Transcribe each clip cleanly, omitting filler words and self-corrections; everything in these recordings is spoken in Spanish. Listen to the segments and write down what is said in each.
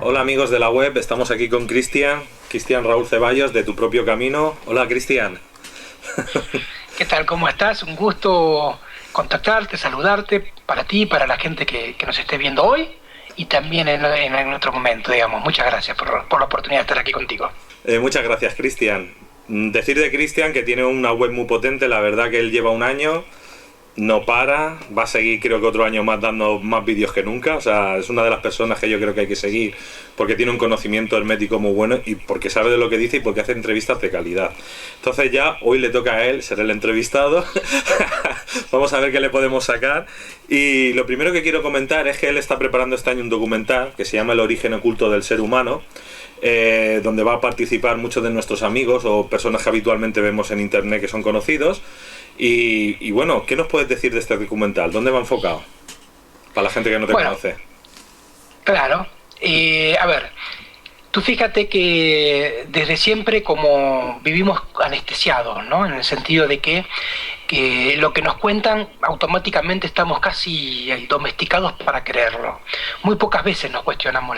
Hola amigos de la web, estamos aquí con Cristian Raúl Ceballos de Tu Propio Camino. Hola Cristian. ¿Qué tal? ¿Cómo estás? Un gusto contactarte, saludarte, para ti, para la gente que nos esté viendo hoy y también en otro momento, digamos. Muchas gracias por la oportunidad de estar aquí contigo. Muchas gracias, Cristian. Decir de Cristian que tiene una web muy potente, la verdad que él lleva un año, no para, va a seguir creo que otro año más dando más vídeos que nunca, o sea, es una de las personas que yo creo que hay que seguir porque tiene un conocimiento hermético muy bueno y porque sabe de lo que dice y porque hace entrevistas de calidad. Entonces ya hoy le toca a él ser el entrevistado. Vamos a ver qué le podemos sacar. Y lo primero que quiero comentar es que él está preparando este año un documental que se llama El origen oculto del ser humano, donde va a participar muchos de nuestros amigos o personas que habitualmente vemos en internet que son conocidos. Y bueno, ¿qué nos puedes decir de este documental? ¿Dónde va enfocado? Para la gente que no te conoce. Claro. A ver, tú fíjate que desde siempre como vivimos anestesiados, ¿no? En el sentido de que lo que nos cuentan automáticamente estamos casi domesticados para creerlo. Muy pocas veces nos cuestionamos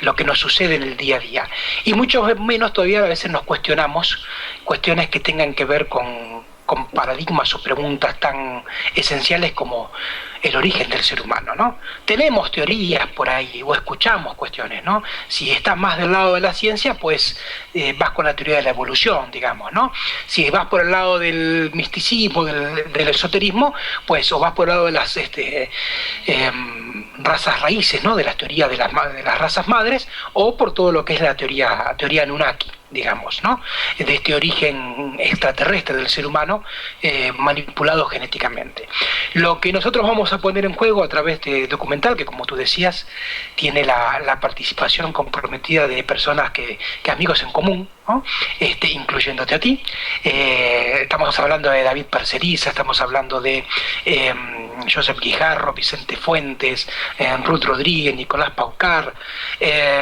lo que nos sucede en el día a día. Y mucho menos todavía a veces nos cuestionamos cuestiones que tengan que ver con paradigmas o preguntas tan esenciales como el origen del ser humano, ¿no? Tenemos teorías por ahí, o escuchamos cuestiones, ¿no? Si estás más del lado de la ciencia, pues vas con la teoría de la evolución, digamos, ¿no? Si vas por el lado del misticismo, del esoterismo, pues o vas por el lado de las razas raíces, ¿no? De las teorías de las razas madres, o por todo lo que es la teoría Anunnaki, digamos, ¿no? De este origen extraterrestre del ser humano manipulado genéticamente. Lo que nosotros vamos a poner en juego a través de documental, que como tú decías, tiene la participación comprometida de personas que amigos en común, ¿no? Incluyéndote a ti. Estamos hablando de David Parceriza, estamos hablando de Joseph Guijarro, Vicente Fuentes, Ruth Rodríguez, Nicolás Paucar,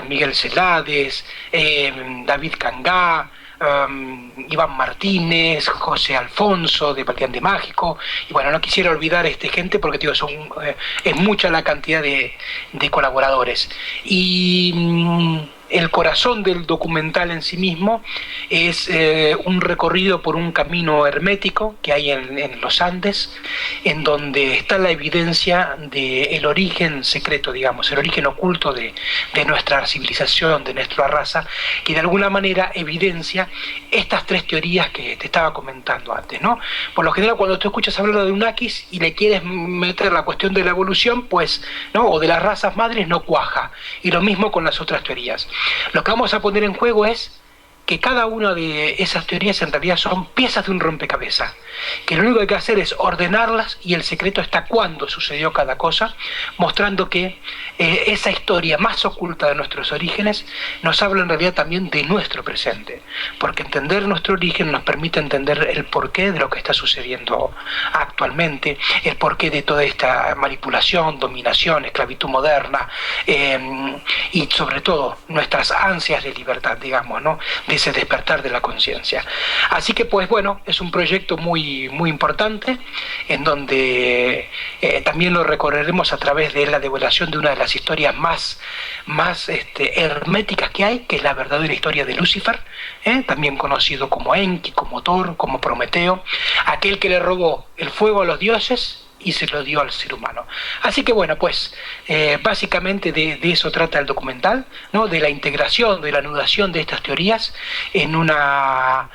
Miguel Celades, David Cangá, Iván Martínez, José Alfonso de Valdeán Mágico, y bueno, no quisiera olvidar gente porque digo, es mucha la cantidad de colaboradores. Y el corazón del documental en sí mismo es un recorrido por un camino hermético que hay en los Andes, en donde está la evidencia del origen secreto, digamos, el origen oculto de nuestra civilización, de nuestra raza, que de alguna manera evidencia estas tres teorías que te estaba comentando antes, ¿no? Por lo general, cuando tú escuchas hablar de Unakis y le quieres meter la cuestión de la evolución, pues, ¿no? O de las razas madres, no cuaja. Y lo mismo con las otras teorías. Lo que vamos a poner en juego es que cada una de esas teorías en realidad son piezas de un rompecabezas, que lo único que hay que hacer es ordenarlas y el secreto está cuándo sucedió cada cosa, mostrando que esa historia más oculta de nuestros orígenes nos habla en realidad también de nuestro presente, porque entender nuestro origen nos permite entender el porqué de lo que está sucediendo actualmente, el porqué de toda esta manipulación, dominación, esclavitud moderna, y sobre todo nuestras ansias de libertad, digamos, ¿no? De ese despertar de la conciencia. Así que pues bueno, es un proyecto muy, muy importante en donde también lo recorreremos a través de la develación de una de las historias más herméticas que hay, que es la verdadera historia de Lucifer, también conocido como Enki, como Thor, como Prometeo, aquel que le robó el fuego a los dioses y se lo dio al ser humano. Así que bueno, pues básicamente de eso trata el documental, ¿no? De la integración, de la anudación de estas teorías en una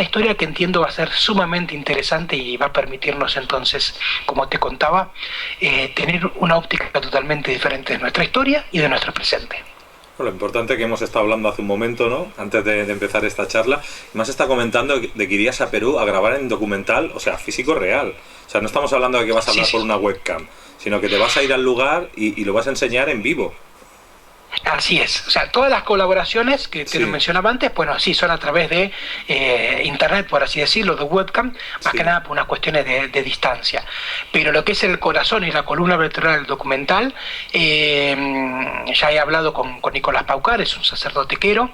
historia que entiendo va a ser sumamente interesante y va a permitirnos entonces, como te contaba, tener una óptica totalmente diferente de nuestra historia y de nuestro presente. Lo importante que hemos estado hablando hace un momento, ¿no? Antes de empezar esta charla, me has estado comentando de que irías a Perú a grabar en documental, o sea, físico real. O sea, no estamos hablando de que vas a hablar por una webcam, sino que te vas a ir al lugar y lo vas a enseñar en vivo. Así es, o sea, todas las colaboraciones que te lo mencionaba antes, bueno, sí, son a través de internet, por así decirlo, de webcam, más que nada por unas cuestiones de distancia. Pero lo que es el corazón y la columna vertebral del documental, ya he hablado con Nicolás Paucar, es un sacerdote quero,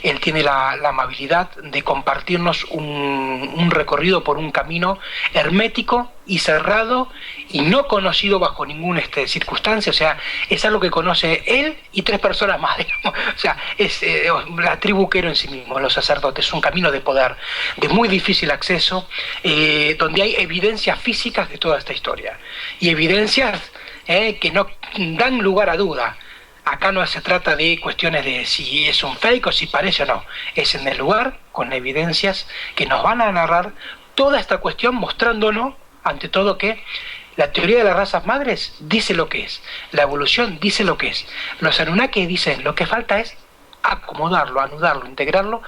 él tiene la amabilidad de compartirnos un recorrido por un camino hermético y cerrado y no conocido bajo ninguna circunstancia, o sea, es algo que conoce él y 3 personas más, digamos. O sea, es la tribu Quero en sí mismo, los sacerdotes, es un camino de poder, de muy difícil acceso, donde hay evidencias físicas de toda esta historia, y evidencias que no dan lugar a duda. Acá no se trata de cuestiones de si es un fake o si parece o no, es en el lugar, con evidencias que nos van a narrar toda esta cuestión, mostrándonos ante todo que la teoría de las razas madres dice lo que es, la evolución dice lo que es, los Anunnakis dicen lo que falta es acomodarlo, anudarlo, integrarlo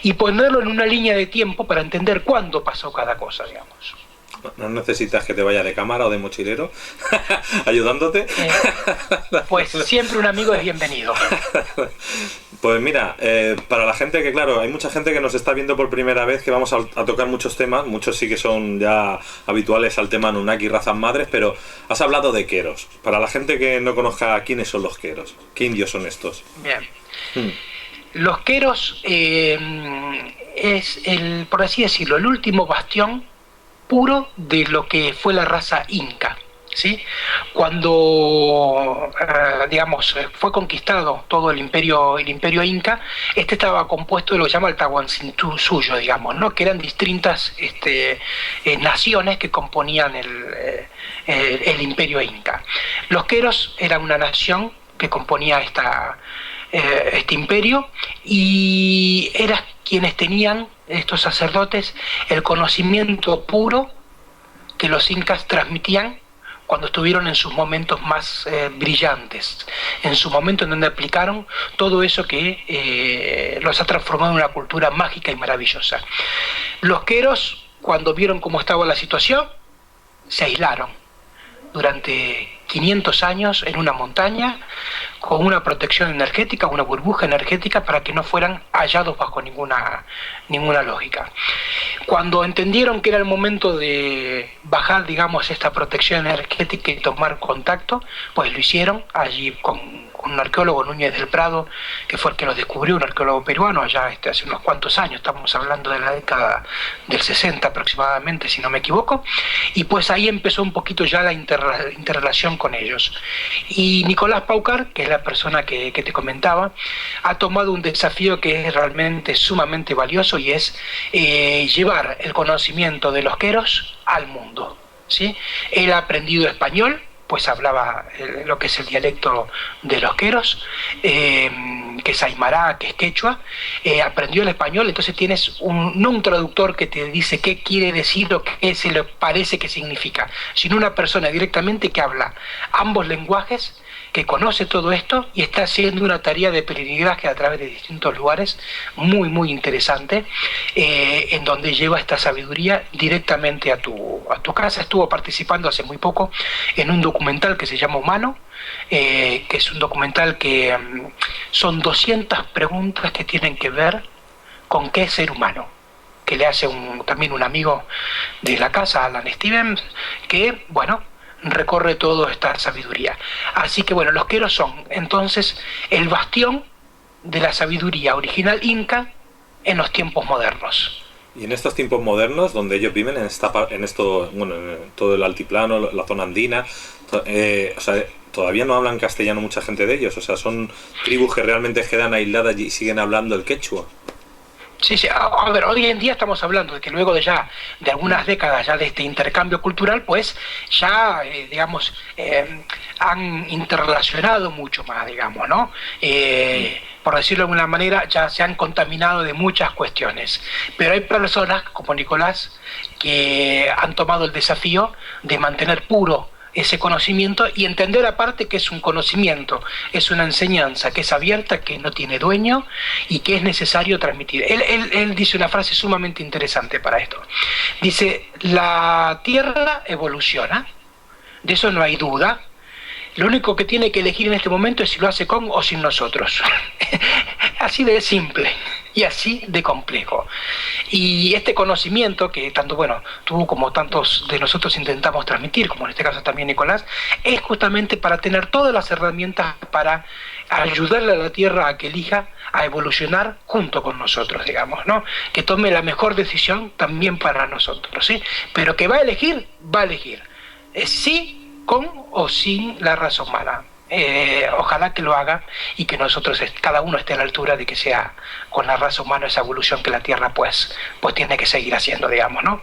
y ponerlo en una línea de tiempo para entender cuándo pasó cada cosa, digamos. ¿No necesitas que te vaya de cámara o de mochilero ayudándote? Pues siempre un amigo es bienvenido. Pues mira, para la gente que, claro, hay mucha gente que nos está viendo por primera vez, que vamos a tocar muchos temas, muchos sí que son ya habituales al tema Anunnaki, razas madres, pero has hablado de Queros. Para la gente que no conozca quiénes son los Queros, ¿qué indios son estos? Bien. Los Queros es, por así decirlo, el último bastión puro de lo que fue la raza inca, ¿sí? Cuando, digamos, fue conquistado todo el imperio inca, estaba compuesto de lo que se llama el Tahuantinsuyo, digamos, ¿no? Que eran distintas naciones que componían el imperio inca. Los Queros eran una nación que componía este imperio, y eran quienes tenían, estos sacerdotes, el conocimiento puro que los incas transmitían cuando estuvieron en sus momentos más brillantes, en su momento en donde aplicaron todo eso que los ha transformado en una cultura mágica y maravillosa. Los Queros, cuando vieron cómo estaba la situación, se aislaron durante 500 años en una montaña, con una protección energética, una burbuja energética, para que no fueran hallados bajo ninguna lógica. Cuando entendieron que era el momento de bajar, digamos, esta protección energética y tomar contacto, pues lo hicieron allí con un arqueólogo, Núñez del Prado, que fue el que los descubrió, un arqueólogo peruano, allá hace unos cuantos años, estamos hablando de la década del 60 aproximadamente, si no me equivoco, y pues ahí empezó un poquito ya la interrelación con ellos. Y Nicolás Paucar, que es la persona que te comentaba, ha tomado un desafío que es realmente sumamente valioso, y es llevar el conocimiento de los Queros al mundo, ¿sí? Él ha aprendido español, pues hablaba lo que es el dialecto de los Queros, que es aymara, que es quechua, aprendió el español, entonces tienes no un traductor que te dice qué quiere decir o qué se le parece que significa, sino una persona directamente que habla ambos lenguajes, que conoce todo esto y está haciendo una tarea de peregrinaje a través de distintos lugares muy, muy interesante, en donde lleva esta sabiduría directamente a tu casa. Estuvo participando hace muy poco en un documental que se llama Humano, que es un documental que son 200 preguntas que tienen que ver con qué es ser humano, que le hace también un amigo de la casa, Alan Stevens, que, bueno, recorre toda esta sabiduría. Así que bueno, los Queros son entonces el bastión de la sabiduría original inca en los tiempos modernos. Y en estos tiempos modernos, donde ellos viven, en todo el altiplano, la zona andina, o sea, todavía no hablan castellano mucha gente de ellos, o sea, son tribus que realmente quedan aisladas y siguen hablando el quechua. Sí, a ver, hoy en día estamos hablando de que luego de algunas décadas ya de este intercambio cultural, pues ya, digamos, han interrelacionado mucho más, digamos, ¿no? Por decirlo de alguna manera, ya se han contaminado de muchas cuestiones. Pero hay personas, como Nicolás, que han tomado el desafío de mantener puro ese conocimiento y entender aparte que es un conocimiento, es una enseñanza que es abierta, que no tiene dueño y que es necesario transmitir. Él dice una frase sumamente interesante para esto. Dice, la Tierra evoluciona, de eso no hay duda. Lo único que tiene que elegir en este momento es si lo hace con o sin nosotros. Así de simple y así de complejo. Y este conocimiento que tanto, bueno, tú como tantos de nosotros intentamos transmitir, como en este caso también Nicolás, es justamente para tener todas las herramientas para ayudarle a la Tierra a que elija a evolucionar junto con nosotros, digamos, ¿no? Que tome la mejor decisión también para nosotros, ¿sí? Pero que va a elegir, sí, con o sin la raza humana. Ojalá que lo haga y que nosotros, cada uno esté a la altura de que sea con la raza humana esa evolución que la Tierra pues tiene que seguir haciendo, digamos, ¿no?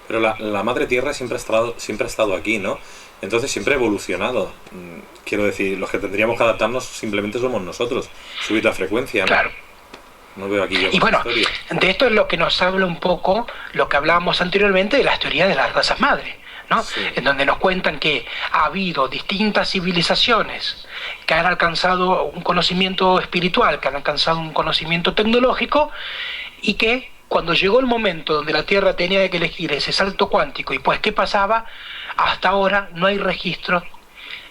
Pero la madre Tierra siempre ha estado aquí, ¿no? Entonces siempre ha evolucionado. Quiero decir, los que tendríamos que adaptarnos simplemente somos nosotros, subir la frecuencia, ¿no? Claro. No veo aquí yo. Y bueno, historia. de esto es lo que nos habla un poco lo que hablábamos anteriormente de las teorías de las razas madres, ¿no? Sí. En donde nos cuentan que ha habido distintas civilizaciones que han alcanzado un conocimiento espiritual, que han alcanzado un conocimiento tecnológico, y que cuando llegó el momento donde la Tierra tenía que elegir ese salto cuántico, y pues ¿qué pasaba? Hasta ahora no hay registro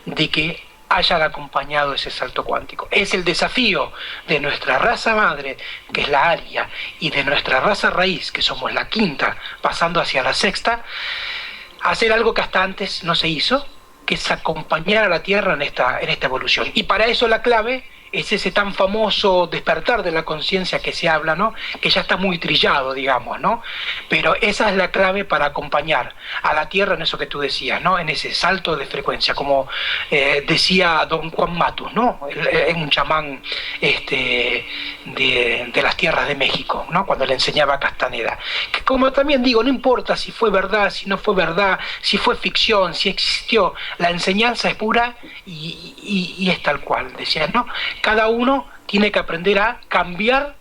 de que hayan acompañado ese salto cuántico. Es el desafío de nuestra raza madre, que es la aria, y de nuestra raza raíz, que somos la quinta, pasando hacia la sexta, hacer algo que hasta antes no se hizo, que es acompañar a la Tierra en esta evolución. Y para eso la clave es ese tan famoso despertar de la conciencia que se habla, ¿no? Que ya está muy trillado, digamos, ¿no? Pero esa es la clave para acompañar a la Tierra en eso que tú decías, ¿no? En ese salto de frecuencia, como decía don Juan Matus, ¿no? Es un chamán de las tierras de México, ¿no? Cuando le enseñaba a Castaneda. Que como también digo, no importa si fue verdad, si no fue verdad, si fue ficción, si existió, la enseñanza es pura y es tal cual, decía, ¿no? Cada uno tiene que aprender a cambiar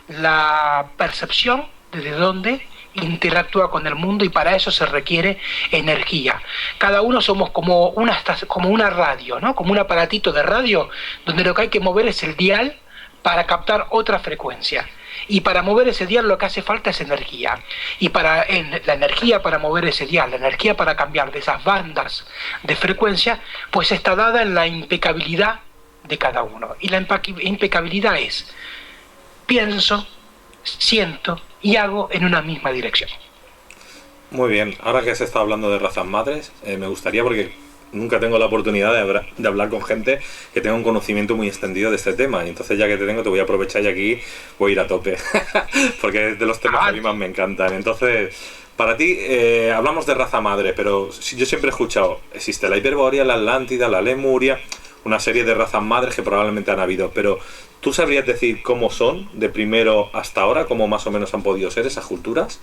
la percepción desde donde interactúa con el mundo, y para eso se requiere energía. Cada uno somos como una radio, ¿no? Como un aparatito de radio donde lo que hay que mover es el dial para captar otra frecuencia. Y para mover ese dial lo que hace falta es energía. Y la energía para mover ese dial, la energía para cambiar de esas bandas de frecuencia, pues está dada en la impecabilidad de cada uno. Y la impecabilidad es: pienso, siento y hago en una misma dirección. Muy bien, ahora que se está hablando de razas madres, me gustaría, porque nunca tengo la oportunidad de hablar con gente que tenga un conocimiento muy extendido de este tema, y entonces ya que te tengo, te voy a aprovechar y aquí voy a ir a tope porque es de los temas que a mí más me encantan. Entonces, para ti, hablamos de raza madre, pero yo siempre he escuchado, existe la Hiperbórea, la Atlántida, la Lemuria, una serie de razas madres que probablemente han habido, pero ¿tú sabrías decir cómo son de primero hasta ahora, cómo más o menos han podido ser esas culturas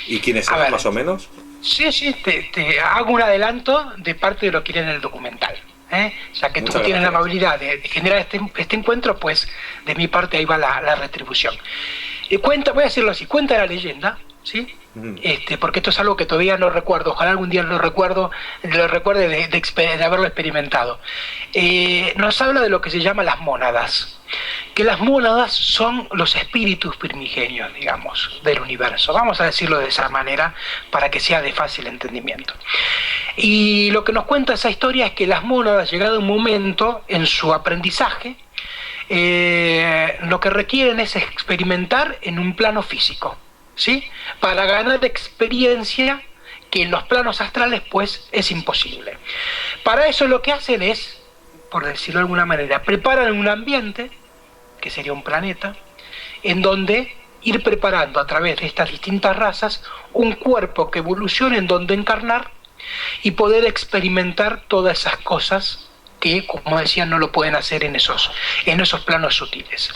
y quiénes eran más o menos? Sí, te hago un adelanto de parte de lo que iré en el documental, ya que tú tienes la amabilidad de generar este encuentro, pues de mi parte ahí va la retribución. Voy a decirlo así, cuenta la leyenda, ¿sí? Porque esto es algo que todavía no recuerdo, ojalá algún día lo recuerde de haberlo experimentado. Nos habla de lo que se llama las mónadas, que las mónadas son los espíritus primigenios, digamos, del universo. Vamos a decirlo de esa manera para que sea de fácil entendimiento. Y lo que nos cuenta esa historia es que las mónadas, llegado un momento en su aprendizaje, lo que requieren es experimentar en un plano físico, ¿sí? Para ganar experiencia que en los planos astrales pues es imposible. Para eso lo que hacen es, por decirlo de alguna manera, preparan un ambiente, que sería un planeta, en donde ir preparando a través de estas distintas razas un cuerpo que evolucione en donde encarnar y poder experimentar todas esas cosas que, como decía, no lo pueden hacer en esos planos sutiles.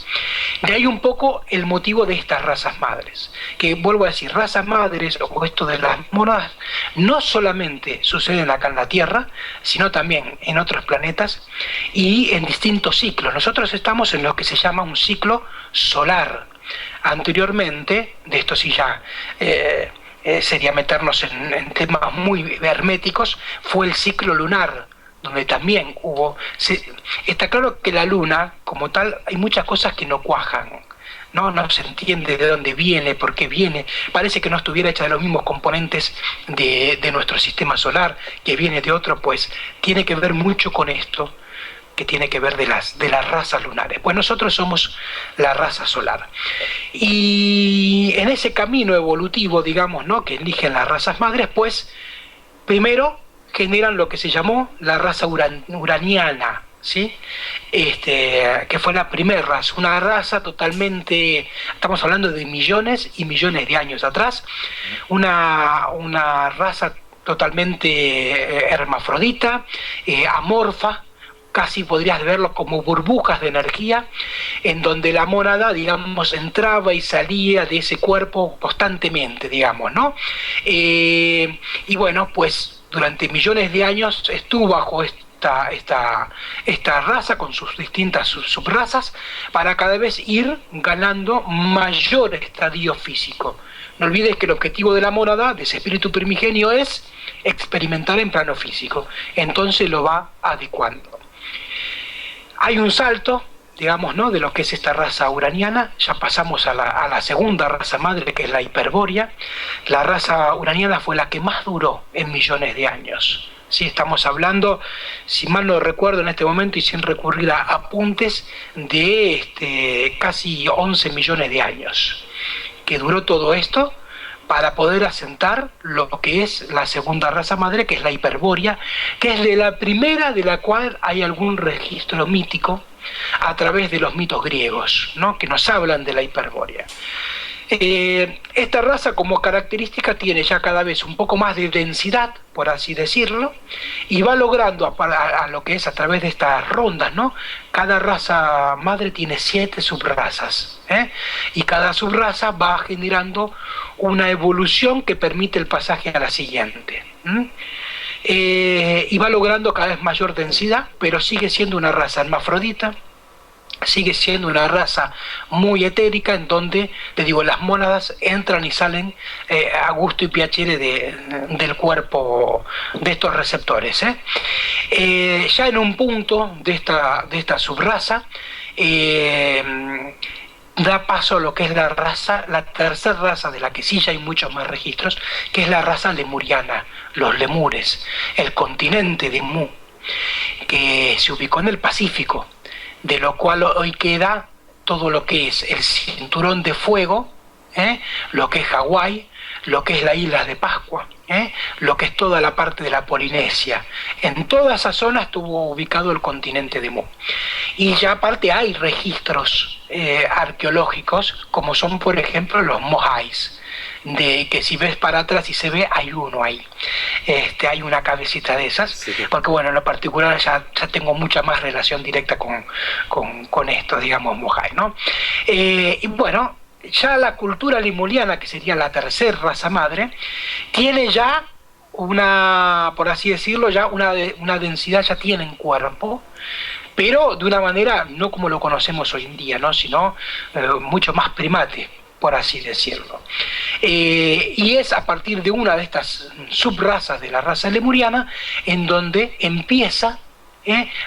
De ahí un poco el motivo de estas razas madres, que vuelvo a decir, razas madres o esto de las mónadas no solamente suceden acá en la Tierra, sino también en otros planetas y en distintos ciclos. Nosotros estamos en lo que se llama un ciclo solar. Anteriormente, de esto sí ya sería meternos en temas muy herméticos, fue el ciclo lunar, donde también está claro que la luna, como tal, hay muchas cosas que no cuajan, no se entiende de dónde viene, por qué viene, parece que no estuviera hecha de los mismos componentes de nuestro sistema solar, que viene de otro, pues tiene que ver mucho con esto, que tiene que ver de las razas lunares. Pues nosotros somos la raza solar. Y en ese camino evolutivo, digamos, que eligen las razas madres, pues primero generan lo que se llamó la raza uraniana, ¿sí? Que fue la primera raza, una raza totalmente, estamos hablando de millones y millones de años atrás, una raza totalmente hermafrodita, amorfa, casi podrías verlo como burbujas de energía, en donde la mónada, digamos, entraba y salía de ese cuerpo constantemente, digamos, ¿no? Y bueno, pues durante millones de años estuvo bajo esta raza con sus distintas subrazas para cada vez ir ganando mayor estadio físico. No olvides que el objetivo de la mónada, de ese espíritu primigenio, es experimentar en plano físico. Entonces lo va adecuando. Hay un salto, digamos, ¿no?, de lo que es esta raza uraniana. Ya pasamos a la segunda raza madre, que es la hiperbórea. La raza uraniana fue la que más duró en millones de años. Sí, estamos hablando, si mal no recuerdo en este momento y sin recurrir a apuntes, de casi 11 millones de años que duró todo esto para poder asentar lo que es la segunda raza madre, que es la hiperbórea, que es de la primera de la cual hay algún registro mítico a través de los mitos griegos, ¿no?, que nos hablan de la hiperbórea. Esta raza como característica tiene ya cada vez un poco más de densidad, por así decirlo, y va logrando a lo que es a través de estas rondas, ¿no? Cada raza madre tiene 7 subrazas, y cada subraza va generando una evolución que permite el pasaje a la siguiente. Y va logrando cada vez mayor densidad, pero sigue siendo una raza hermafrodita, sigue siendo una raza muy etérica, en donde, te digo, las mónadas entran y salen a gusto y piacere del cuerpo de estos receptores. Ya en un punto de esta subraza, da paso a lo que es la tercera raza, de la que sí ya hay muchos más registros, que es la raza lemuriana, los lemures, el continente de Mu, que se ubicó en el Pacífico, de lo cual hoy queda todo lo que es el cinturón de fuego, lo que es Hawái, lo que es la isla de Pascua, lo que es toda la parte de la Polinesia. En toda esa zona estuvo ubicado el continente de Mu. Y ya aparte hay registros arqueológicos, como son por ejemplo los Mojáis, de que si ves para atrás y se ve, hay uno ahí. Hay una cabecita de esas, sí. Porque bueno, en lo particular ya tengo mucha más relación directa con esto, digamos, Mojai, ¿no? Y bueno, ya la cultura lemuriana, que sería la tercera raza madre, tiene ya una, por así decirlo, ya una densidad, ya tienen cuerpo, pero de una manera no como lo conocemos hoy en día, ¿no?, sino mucho más primate, por así decirlo. Y es a partir de una de estas subrazas de la raza lemuriana en donde empieza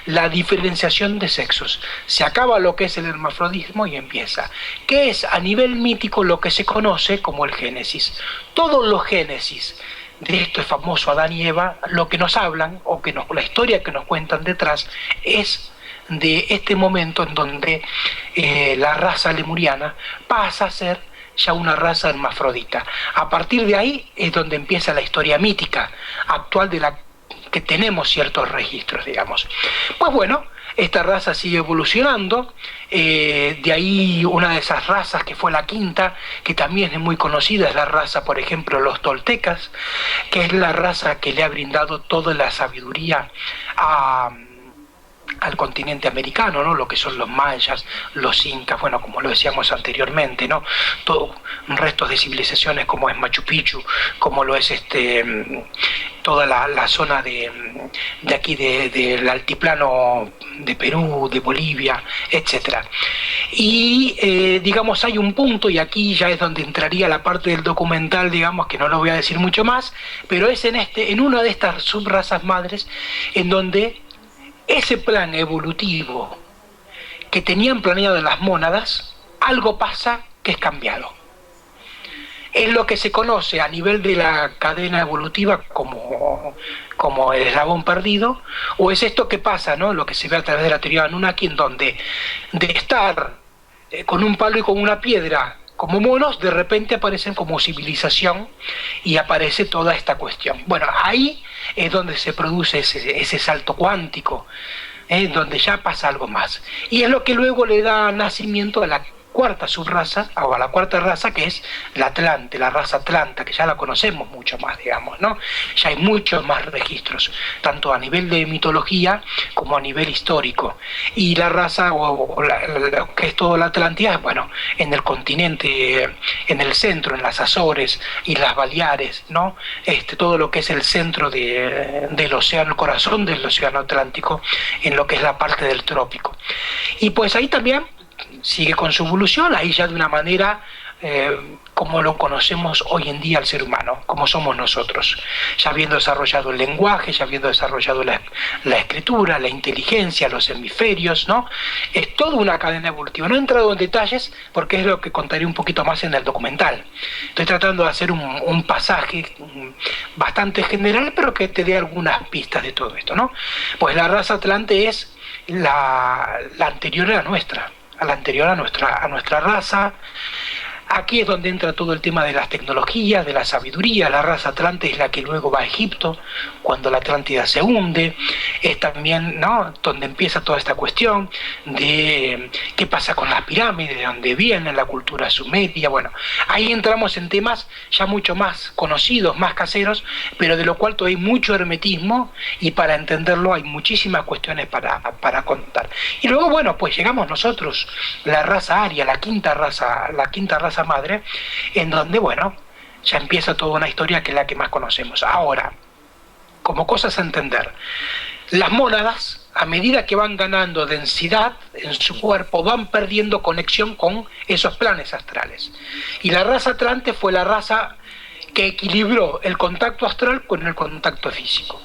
la diferenciación de sexos. Se acaba lo que es el hermafrodismo y empieza, que es a nivel mítico lo que se conoce como el Génesis. Todos los Génesis de este famoso Adán y Eva, lo que nos hablan, o que la historia que nos cuentan detrás, es de este momento en donde la raza lemuriana pasa a ser ya una raza hermafrodita. A partir de ahí es donde empieza la historia mítica actual de la que tenemos ciertos registros, digamos. Pues bueno, esta raza sigue evolucionando, de ahí una de esas razas que fue la quinta, que también es muy conocida, es la raza, por ejemplo, los toltecas, que es la raza que le ha brindado toda la sabiduría al continente americano, ¿no?, lo que son los mayas, los incas, bueno, como lo decíamos anteriormente, ¿no?, todo restos de civilizaciones como es Machu Picchu, como lo es toda la zona de aquí del altiplano de Perú, de Bolivia, etcétera. Y digamos, hay un punto, y aquí ya es donde entraría la parte del documental, digamos, que no lo voy a decir mucho más, pero es en una de estas subrazas madres en donde ese plan evolutivo que tenían planeado las mónadas, algo pasa que es cambiado. Es lo que se conoce a nivel de la cadena evolutiva como el eslabón perdido, o es esto que pasa, ¿no?, lo que se ve a través de la teoría de Anunnaki, en donde de estar con un palo y con una piedra como monos, de repente aparecen como civilización y aparece toda esta cuestión. Bueno, ahí es donde se produce ese salto cuántico donde ya pasa algo más. Y es lo que luego le da nacimiento a la cuarta subraza, o a la cuarta raza, que es la Atlante, la raza Atlanta, que ya la conocemos mucho más, digamos, ¿no? Ya hay muchos más registros, tanto a nivel de mitología como a nivel histórico. Y la raza, lo que es toda la Atlántida, bueno, en el continente, en el centro, en las Azores y las Baleares, ¿no? Todo lo que es el centro del océano, el corazón del océano Atlántico, en lo que es la parte del trópico. Y pues ahí también sigue con su evolución, ahí ya de una manera como lo conocemos hoy en día al ser humano, como somos nosotros, ya habiendo desarrollado el lenguaje, ya habiendo desarrollado la escritura, la inteligencia, los hemisferios, ¿no? Es toda una cadena evolutiva. No he entrado en detalles porque es lo que contaré un poquito más en el documental. Estoy tratando de hacer un pasaje bastante general, pero que te dé algunas pistas de todo esto, ¿no? Pues la raza Atlante es la anterior a la nuestra, a nuestra raza. Aquí es donde entra todo el tema de las tecnologías, de la sabiduría. La raza Atlante es la que luego va a Egipto, cuando la Atlántida se hunde. Es también, ¿no?, donde empieza toda esta cuestión de qué pasa con las pirámides, de dónde viene la cultura sumeria. Bueno, ahí entramos en temas ya mucho más conocidos, más caseros, pero de lo cual todavía hay mucho hermetismo y para entenderlo hay muchísimas cuestiones para contar. Y luego, bueno, pues llegamos nosotros, la raza aria, la quinta raza madre, en donde, bueno, ya empieza toda una historia que es la que más conocemos. Ahora, como cosas a entender, las mónadas, a medida que van ganando densidad en su cuerpo, van perdiendo conexión con esos planes astrales. Y la raza Atlante fue la raza que equilibró el contacto astral con el contacto físico.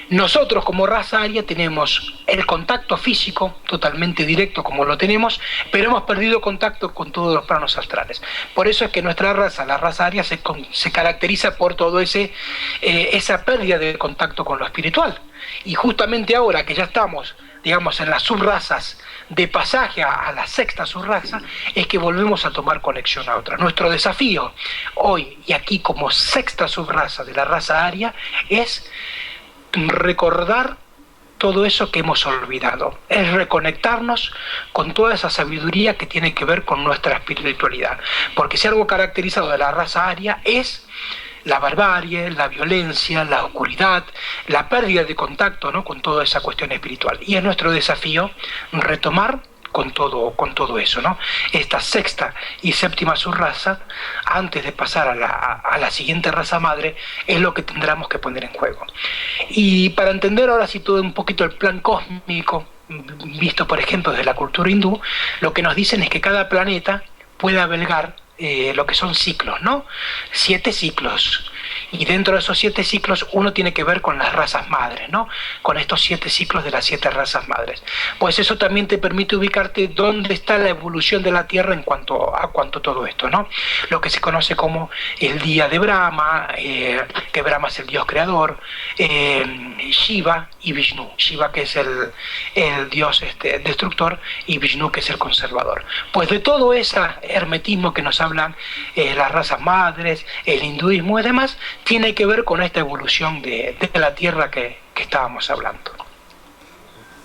Nosotros como raza aria tenemos el contacto físico totalmente directo como lo tenemos, pero hemos perdido contacto con todos los planos astrales. Por eso es que nuestra raza, la raza aria, se caracteriza por todo esa pérdida de contacto con lo espiritual. Y justamente ahora que ya estamos, digamos, en las subrazas de pasaje a la sexta subraza, es que volvemos a tomar conexión a otra. Nuestro desafío hoy y aquí como sexta subraza de la raza aria es recordar todo eso que hemos olvidado, es reconectarnos con toda esa sabiduría que tiene que ver con nuestra espiritualidad, porque si algo caracterizado de la raza aria es la barbarie, la violencia, la oscuridad, la pérdida de contacto, ¿no?, con toda esa cuestión espiritual, y es nuestro desafío retomar con todo eso, ¿no? Esta sexta y séptima subraza, antes de pasar a la siguiente raza madre, es lo que tendremos que poner en juego. Y para entender ahora sí todo un poquito el plan cósmico, visto por ejemplo desde la cultura hindú, lo que nos dicen es que cada planeta puede albergar lo que son ciclos, ¿no? 7 ciclos. Y dentro de esos 7 ciclos, uno tiene que ver con las razas madres, ¿no? Con estos 7 ciclos de las 7 razas madres. Pues eso también te permite ubicarte dónde está la evolución de la Tierra en cuanto a todo esto, ¿no? Lo que se conoce como el día de Brahma, que Brahma es el dios creador, Shiva y Vishnu. Shiva, que es el dios destructor, y Vishnu, que es el conservador. Pues de todo ese hermetismo que nos hablan las razas madres, el hinduismo y demás, tiene que ver con esta evolución de la Tierra que estábamos hablando.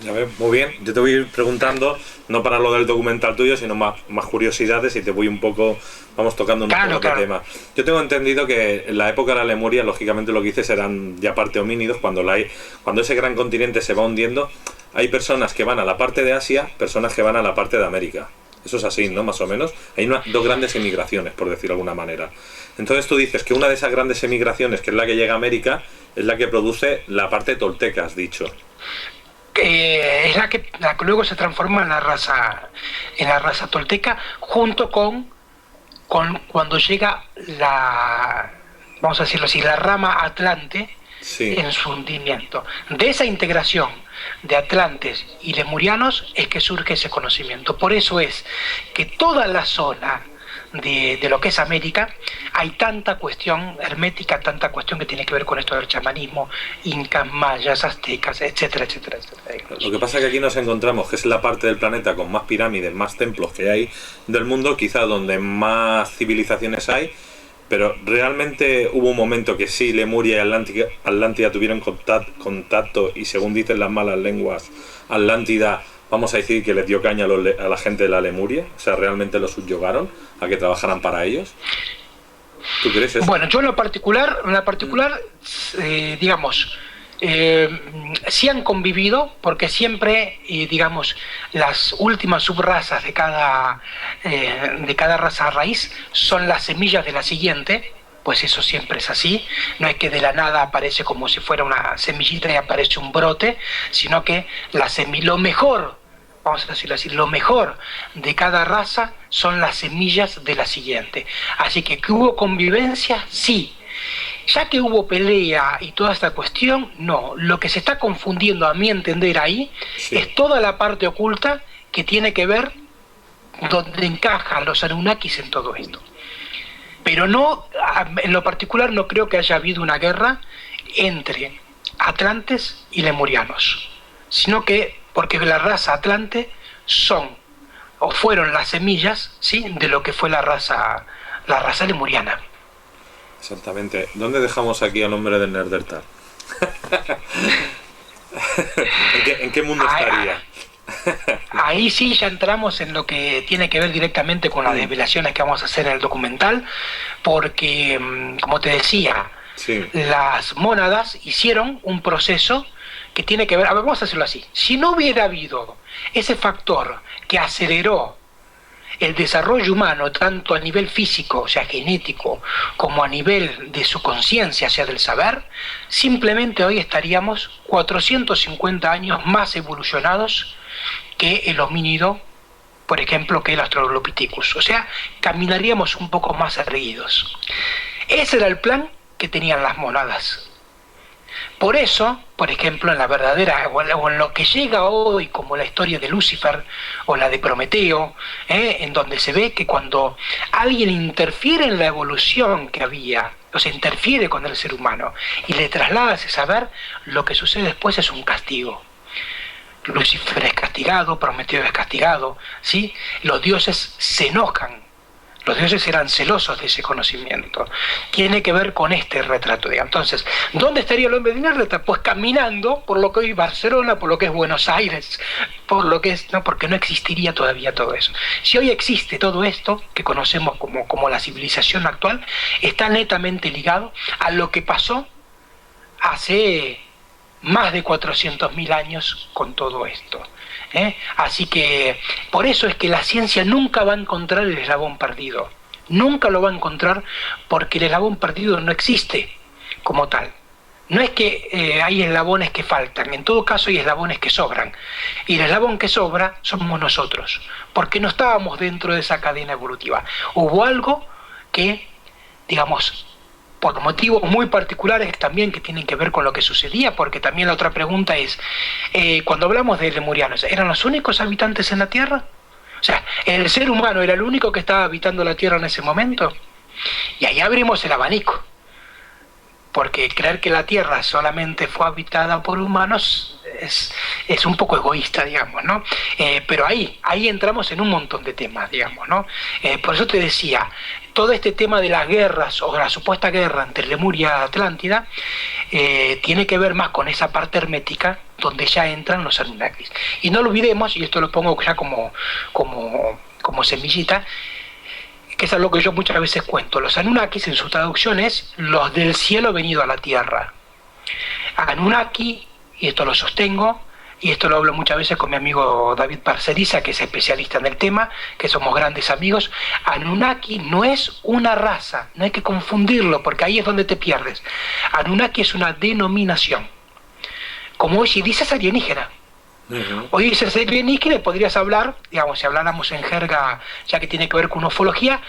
Ya ves, muy bien. Yo te voy a ir preguntando, no para lo del documental tuyo, sino más curiosidades, y te voy un poco, vamos tocando un poco de tema. Yo tengo entendido que en la época de la Lemuria, lógicamente lo que dices eran ya parte homínidos, cuando ese gran continente se va hundiendo, hay personas que van a la parte de Asia, personas que van a la parte de América. Eso es así, ¿no? Más o menos. Hay dos grandes emigraciones, por decirlo de alguna manera. Entonces tú dices que una de esas grandes emigraciones, que es la que llega a América, es la que produce la parte tolteca, has dicho. Es la que luego se transforma en la raza tolteca, junto con cuando llega vamos a decirlo así, la rama Atlante, sí, en su hundimiento. De esa integración de atlantes y lemurianos es que surge ese conocimiento. Por eso es que toda la zona de lo que es América hay tanta cuestión hermética, tanta cuestión que tiene que ver con esto del chamanismo, incas, mayas, aztecas, etcétera, etcétera, etcétera. Lo que pasa es que aquí nos encontramos que es la parte del planeta con más pirámides, más templos que hay del mundo, quizá donde más civilizaciones hay, Pero realmente hubo un momento que sí, Lemuria y Atlántida tuvieron contacto y según dicen las malas lenguas, Atlántida, vamos a decir que les dio caña a la gente de la Lemuria, o sea, realmente los subyugaron a que trabajaran para ellos. ¿Tú crees eso? Bueno, yo en lo particular, digamos, sí han convivido, porque siempre, digamos, las últimas subrazas de cada raza raíz son las semillas de la siguiente, pues eso siempre es así, no es que de la nada aparece como si fuera una semillita y aparece un brote, sino que lo mejor, vamos a decirlo así, lo mejor de cada raza son las semillas de la siguiente. Así que hubo convivencia, sí. Ya que hubo pelea y toda esta cuestión, no. Lo que se está confundiendo, a mi entender, ahí, sí, es toda la parte oculta que tiene que ver donde encajan los Anunnakis en todo esto. Pero no, en lo particular, no creo que haya habido una guerra entre atlantes y lemurianos, sino que porque la raza atlante fueron las semillas, ¿sí?, de lo que fue la raza lemuriana. Exactamente. ¿Dónde dejamos aquí al hombre del Neandertal? ¿En qué mundo estaría? Ahí sí ya entramos en lo que tiene que ver directamente con las desvelaciones que vamos a hacer en el documental, porque, como te decía, sí, las mónadas hicieron un proceso que tiene que ver, vamos a hacerlo así, si no hubiera habido ese factor que aceleró el desarrollo humano, tanto a nivel físico, o sea, genético, como a nivel de su conciencia, o sea, del saber, simplemente hoy estaríamos 450 años más evolucionados que el homínido, por ejemplo, que el Australopithecus. O sea, caminaríamos un poco más erguidos. Ese era el plan que tenían las mónadas. Por eso, por ejemplo, en la verdadera, o en lo que llega hoy como la historia de Lucifer o la de Prometeo, en donde se ve que cuando alguien interfiere en la evolución que había, o sea, interfiere con el ser humano y le traslada ese saber, lo que sucede después es un castigo. Lucifer es castigado, Prometeo es castigado, ¿sí? Los dioses se enojan. Los dioses eran celosos de ese conocimiento. Tiene que ver con este retrato, digamos. Entonces, ¿dónde estaría el hombre de Neandertal? Pues caminando por lo que hoy es Barcelona, por lo que es Buenos Aires, por lo que es, no, porque no existiría todavía todo eso. Si hoy existe todo esto, que conocemos como la civilización actual, está netamente ligado a lo que pasó hace más de 400.000 años con todo esto. Así que por eso es que la ciencia nunca va a encontrar el eslabón perdido, nunca lo va a encontrar, porque el eslabón perdido no existe como tal. No es que hay eslabones que faltan, en todo caso hay eslabones que sobran, y el eslabón que sobra somos nosotros, porque no estábamos dentro de esa cadena evolutiva. Hubo algo que, digamos, por motivos muy particulares también que tienen que ver con lo que sucedía, porque también la otra pregunta es, cuando hablamos de lemurianos, ¿eran los únicos habitantes en la Tierra? O sea, ¿el ser humano era el único que estaba habitando la Tierra en ese momento? Y ahí abrimos el abanico, porque creer que la Tierra solamente fue habitada por humanos es un poco egoísta, digamos, ¿no? Pero ahí entramos en un montón de temas, digamos, ¿no? Por eso te decía, todo este tema de las guerras o la supuesta guerra entre Lemuria y Atlántida tiene que ver más con esa parte hermética donde ya entran los Anunnakis. Y no lo olvidemos, y esto lo pongo ya como semillita, que es algo que yo muchas veces cuento. Los Anunnakis en sus traducciones, los del cielo venido a la tierra. Anunnaki, y esto lo sostengo, y esto lo hablo muchas veces con mi amigo David Parceriza, que es especialista en el tema, que somos grandes amigos. Anunnaki no es una raza, no hay que confundirlo, porque ahí es donde te pierdes. Anunnaki es una denominación. Como hoy si dices alienígena. Hoy dices alienígena, podrías hablar, digamos, si habláramos en jerga, ya que tiene que ver con ufología,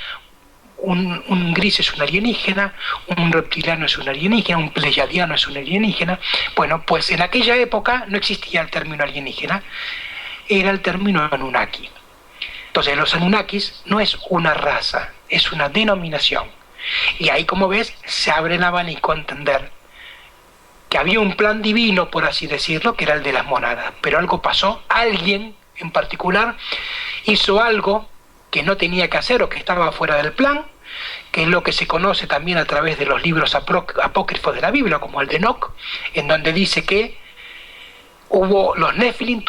un gris es un alienígena, un reptiliano es un alienígena, un pleyadiano es un alienígena. Bueno, pues en aquella época no existía el término alienígena, era el término Anunnaki. Entonces los Anunnakis no es una raza, es una denominación. Y ahí, como ves, se abre el abanico a entender que había un plan divino, por así decirlo, que era el de las mónadas, pero algo pasó, alguien en particular hizo algo que no tenía que hacer o que estaba fuera del plan, que es lo que se conoce también a través de los libros apócrifos de la Biblia, como el de Enoc, en donde dice que los Nephilim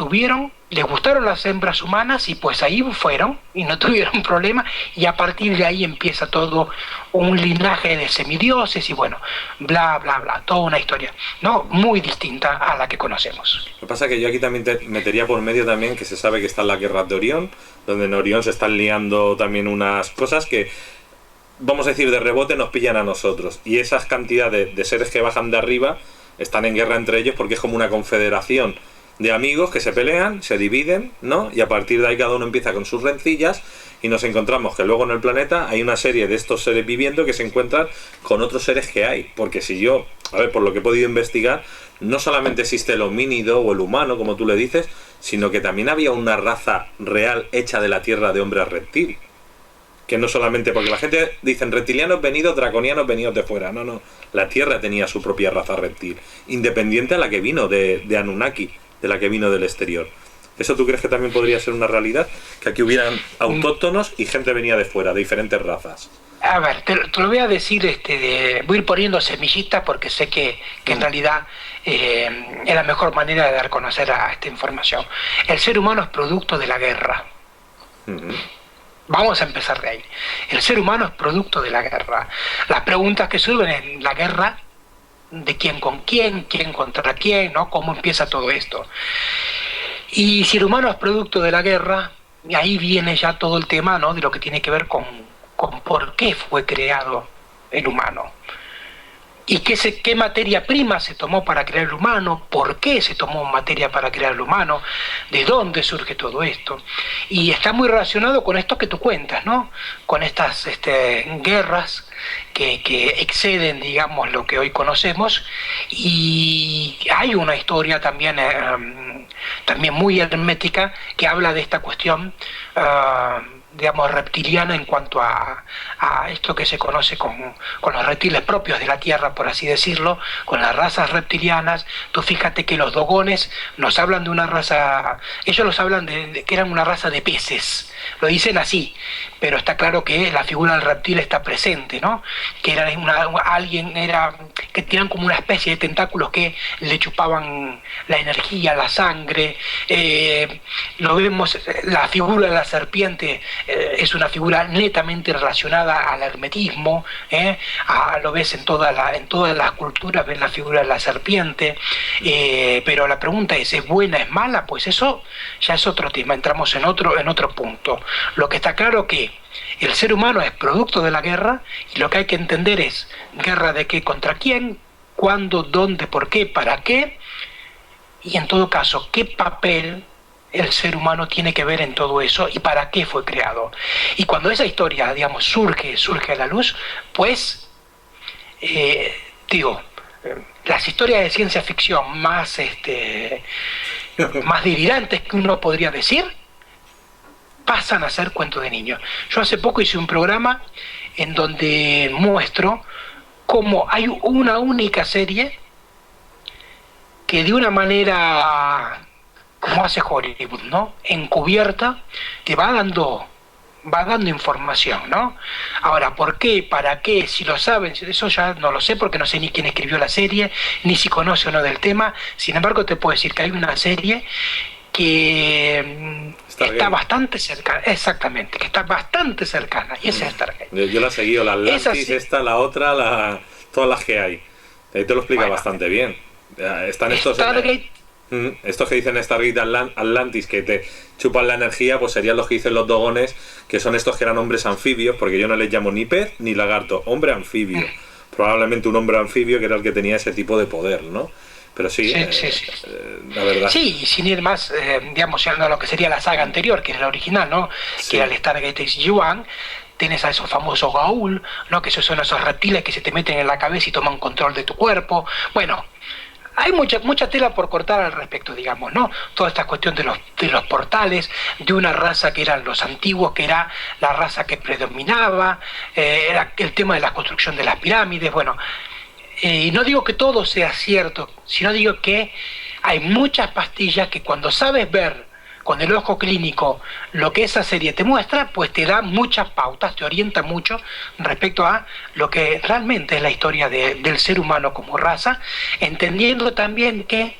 les gustaron las hembras humanas y pues ahí fueron y no tuvieron problema, y a partir de ahí empieza todo un linaje de semidioses y bueno, bla, bla, bla, toda una historia, ¿no? Muy distinta a la que conocemos. Lo que pasa es que yo aquí también te metería por medio también que se sabe que están las guerras de Orión, donde en Orión se están liando también unas cosas que, vamos a decir, de rebote nos pillan a nosotros, y esas cantidades de seres que bajan de arriba están en guerra entre ellos porque es como una confederación de amigos que se pelean, se dividen, ¿no? Y a partir de ahí cada uno empieza con sus rencillas y nos encontramos que luego en el planeta hay una serie de estos seres viviendo que se encuentran con otros seres que hay. Porque si yo, a ver, por lo que he podido investigar, no solamente existe el homínido o el humano, como tú le dices, sino que también había una raza real hecha de la tierra de hombre reptil. Que no solamente, porque la gente dicen reptilianos venidos, draconianos venidos de fuera. No, no, la tierra tenía su propia raza reptil, independiente a la que vino de Anunnaki, de la que vino del exterior. ¿Eso tú crees que también podría ser una realidad? Que aquí hubieran autóctonos y gente venía de fuera, de diferentes razas. A ver, te lo voy a decir, voy a ir poniendo semillitas porque sé que en realidad es la mejor manera de dar a conocer a esta información. El ser humano es producto de la guerra. Vamos a empezar de ahí. El ser humano es producto de la guerra. Las preguntas que surgen en la guerra, de quién con quién contra quién, ¿no? Cómo empieza todo esto. Y si el humano es producto de la guerra, ahí viene ya todo el tema, ¿no? De lo que tiene que ver con por qué fue creado el humano. ¿Y qué materia prima se tomó para crear el humano? ¿Por qué se tomó materia para crear el humano? ¿De dónde surge todo esto? Y está muy relacionado con esto que tú cuentas, ¿no? Con estas guerras que exceden, digamos, lo que hoy conocemos. Y hay una historia también, también muy hermética que habla de esta cuestión, digamos, reptiliana en cuanto a esto que se conoce con los reptiles propios de la Tierra, por así decirlo, con las razas reptilianas. Tú fíjate que los dogones nos hablan de una raza, ellos nos hablan de que eran una raza de peces, lo dicen así, pero está claro que la figura del reptil está presente, ¿no? Que era que tenían como una especie de tentáculos que le chupaban la energía, la sangre. Lo vemos, la figura de la serpiente es una figura netamente relacionada al hermetismo, lo ves en todas las culturas, ves la figura de la serpiente, pero la pregunta ¿es buena, es mala? Pues eso ya es otro tema, entramos en otro punto. Lo que está claro que el ser humano es producto de la guerra, y lo que hay que entender es guerra de qué, contra quién, cuándo, dónde, por qué, para qué, y en todo caso, qué papel el ser humano tiene que ver en todo eso y para qué fue creado. Y cuando esa historia, digamos, surge a la luz, pues, las historias de ciencia ficción más delirantes que uno podría decir, pasan a ser cuento de niños. Yo hace poco hice un programa en donde muestro cómo hay una única serie que de una manera, como hace Hollywood, ¿no?, encubierta, te va dando información, ¿no? Ahora, ¿por qué? ¿Para qué? Si lo saben, eso ya no lo sé porque no sé ni quién escribió la serie, ni si conoce o no del tema. Sin embargo, te puedo decir que hay una serie que está bastante cercana, exactamente, que está bastante cercana, y esa es Stargate. Yo la he seguido, la Atlantis, esta, la otra, todas las que hay. Ahí te lo explica bastante bien. Están estos Stargate. Estos que dicen Stargate Atlantis, que te chupan la energía, pues serían los que dicen los dogones, que son estos que eran hombres anfibios, porque yo no les llamo ni pez ni lagarto, hombre anfibio. Probablemente un hombre anfibio que era el que tenía ese tipo de poder, ¿no? Pero sí, la verdad. Sí, y sin ir más, digamos, a lo que sería la saga anterior, que es la original, ¿no? Sí. Que era el Stargate Yuan. Tienes a esos famosos Gaul, ¿no? Que esos son esos reptiles que se te meten en la cabeza y toman control de tu cuerpo. Bueno, hay mucha tela por cortar al respecto, digamos, ¿no? Toda esta cuestión de los portales, de una raza que eran los antiguos, que era la raza que predominaba, era el tema de la construcción de las pirámides, bueno. Y no digo que todo sea cierto, sino digo que hay muchas pastillas que cuando sabes ver con el ojo clínico lo que esa serie te muestra, pues te da muchas pautas, te orienta mucho respecto a lo que realmente es la historia del ser humano como raza, entendiendo también que,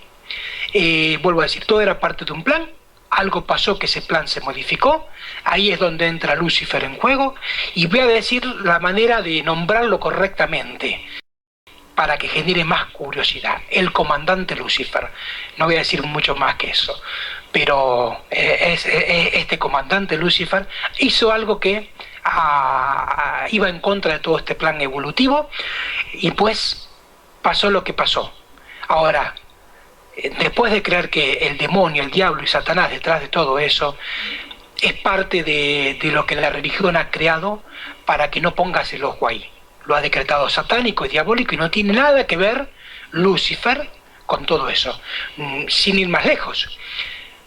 vuelvo a decir, todo era parte de un plan. Algo pasó que ese plan se modificó, ahí es donde entra Lucifer en juego, y voy a decir la manera de nombrarlo correctamente para que genere más curiosidad. El comandante Lucifer. No voy a decir mucho más que eso, pero este comandante Lucifer hizo algo que iba en contra de todo este plan evolutivo, y pues pasó lo que pasó. Ahora, después de creer que el demonio, el diablo y Satanás detrás de todo eso es parte de lo que la religión ha creado para que no pongas el ojo ahí. Lo ha decretado satánico y diabólico y no tiene nada que ver Lucifer con todo eso. Sin ir más lejos,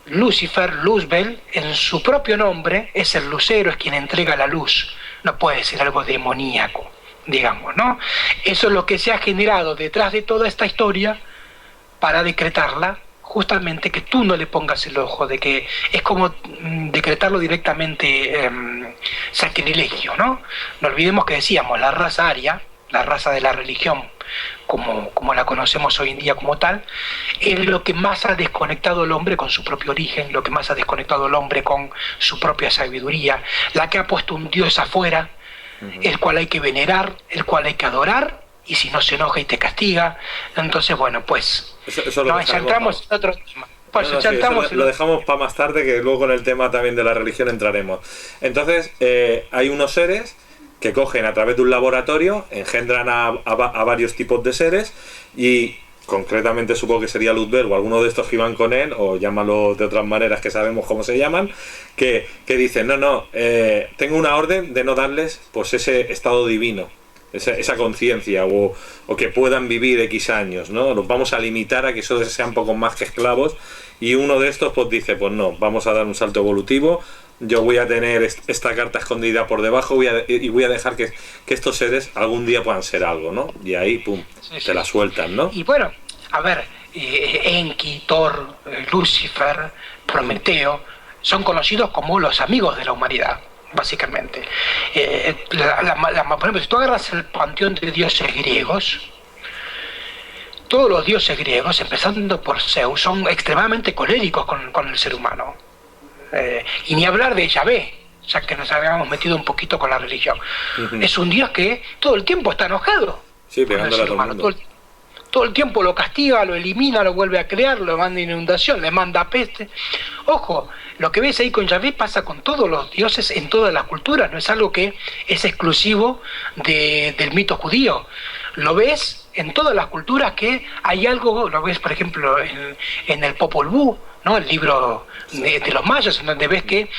Lucifer, Luzbel, en su propio nombre es el lucero, es quien entrega la luz. No puede ser algo demoníaco, digamos, ¿no? Eso es lo que se ha generado detrás de toda esta historia para decretarla, justamente que tú no le pongas el ojo, de que es como decretarlo directamente sacrilegio, ¿no? No olvidemos que decíamos, la raza aria, la raza de la religión, como la conocemos hoy en día como tal, es lo que más ha desconectado al hombre con su propio origen, lo que más ha desconectado al hombre con su propia sabiduría, la que ha puesto un Dios afuera, el cual hay que venerar, el cual hay que adorar, y si no se enoja y te castiga. Entonces, bueno, pues eso nos entramos en otro tema. Pues no, sí, lo dejamos para más tarde, que luego con el tema también de la religión entraremos. Entonces, hay unos seres que cogen a través de un laboratorio, engendran a varios tipos de seres, y concretamente supongo que sería Luzbel o alguno de estos que iban con él, o llámalo de otras maneras que sabemos cómo se llaman, que dicen, tengo una orden de no darles pues ese estado divino, esa conciencia, o que puedan vivir X años, ¿no? Los vamos a limitar a que eso sean poco más que esclavos, y uno de estos pues dice, pues no, vamos a dar un salto evolutivo, yo voy a tener esta carta escondida por debajo, voy a dejar que estos seres algún día puedan ser algo, ¿no? Y ahí, pum, te la sueltan, ¿no? Y bueno, a ver, Enki, Thor, Lucifer, Prometeo, son conocidos como los amigos de la humanidad, básicamente. Por ejemplo, si tú agarras el panteón de dioses griegos, todos los dioses griegos, empezando por Zeus, son extremadamente coléricos con el ser humano. Y ni hablar de Yahvé, ya que nos habíamos metido un poquito con la religión. Es un dios que todo el tiempo está enojado. Sí, pegándole a todo el mundo. Todo el tiempo lo castiga, lo elimina, lo vuelve a crear, lo manda inundación, le manda peste. Ojo, lo que ves ahí con Yahvé pasa con todos los dioses en todas las culturas, no es algo que es exclusivo del mito judío. Lo ves en todas las culturas, que hay algo, lo ves por ejemplo en el Popol Vuh, ¿no? El libro de los mayas, en donde ves que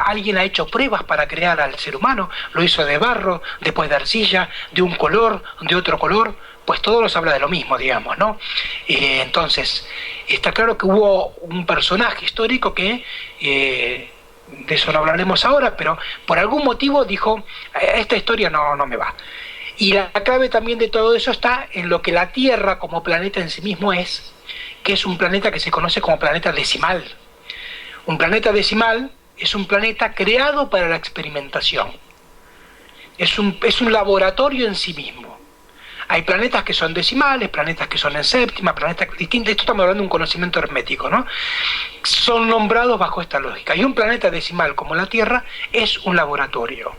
alguien ha hecho pruebas para crear al ser humano, lo hizo de barro, después de arcilla, de un color, de otro color, pues todo nos habla de lo mismo, digamos, ¿no? Entonces, está claro que hubo un personaje histórico que, de eso no hablaremos ahora, pero por algún motivo dijo, esta historia no me va. Y la clave también de todo eso está en lo que la Tierra como planeta en sí mismo es, que es un planeta que se conoce como planeta decimal. Un planeta decimal es un planeta creado para la experimentación. Es un laboratorio en sí mismo. Hay planetas que son decimales, planetas que son en séptima, planetas distintos. Esto estamos hablando de un conocimiento hermético, ¿no? Son nombrados bajo esta lógica. Y un planeta decimal como la Tierra es un laboratorio.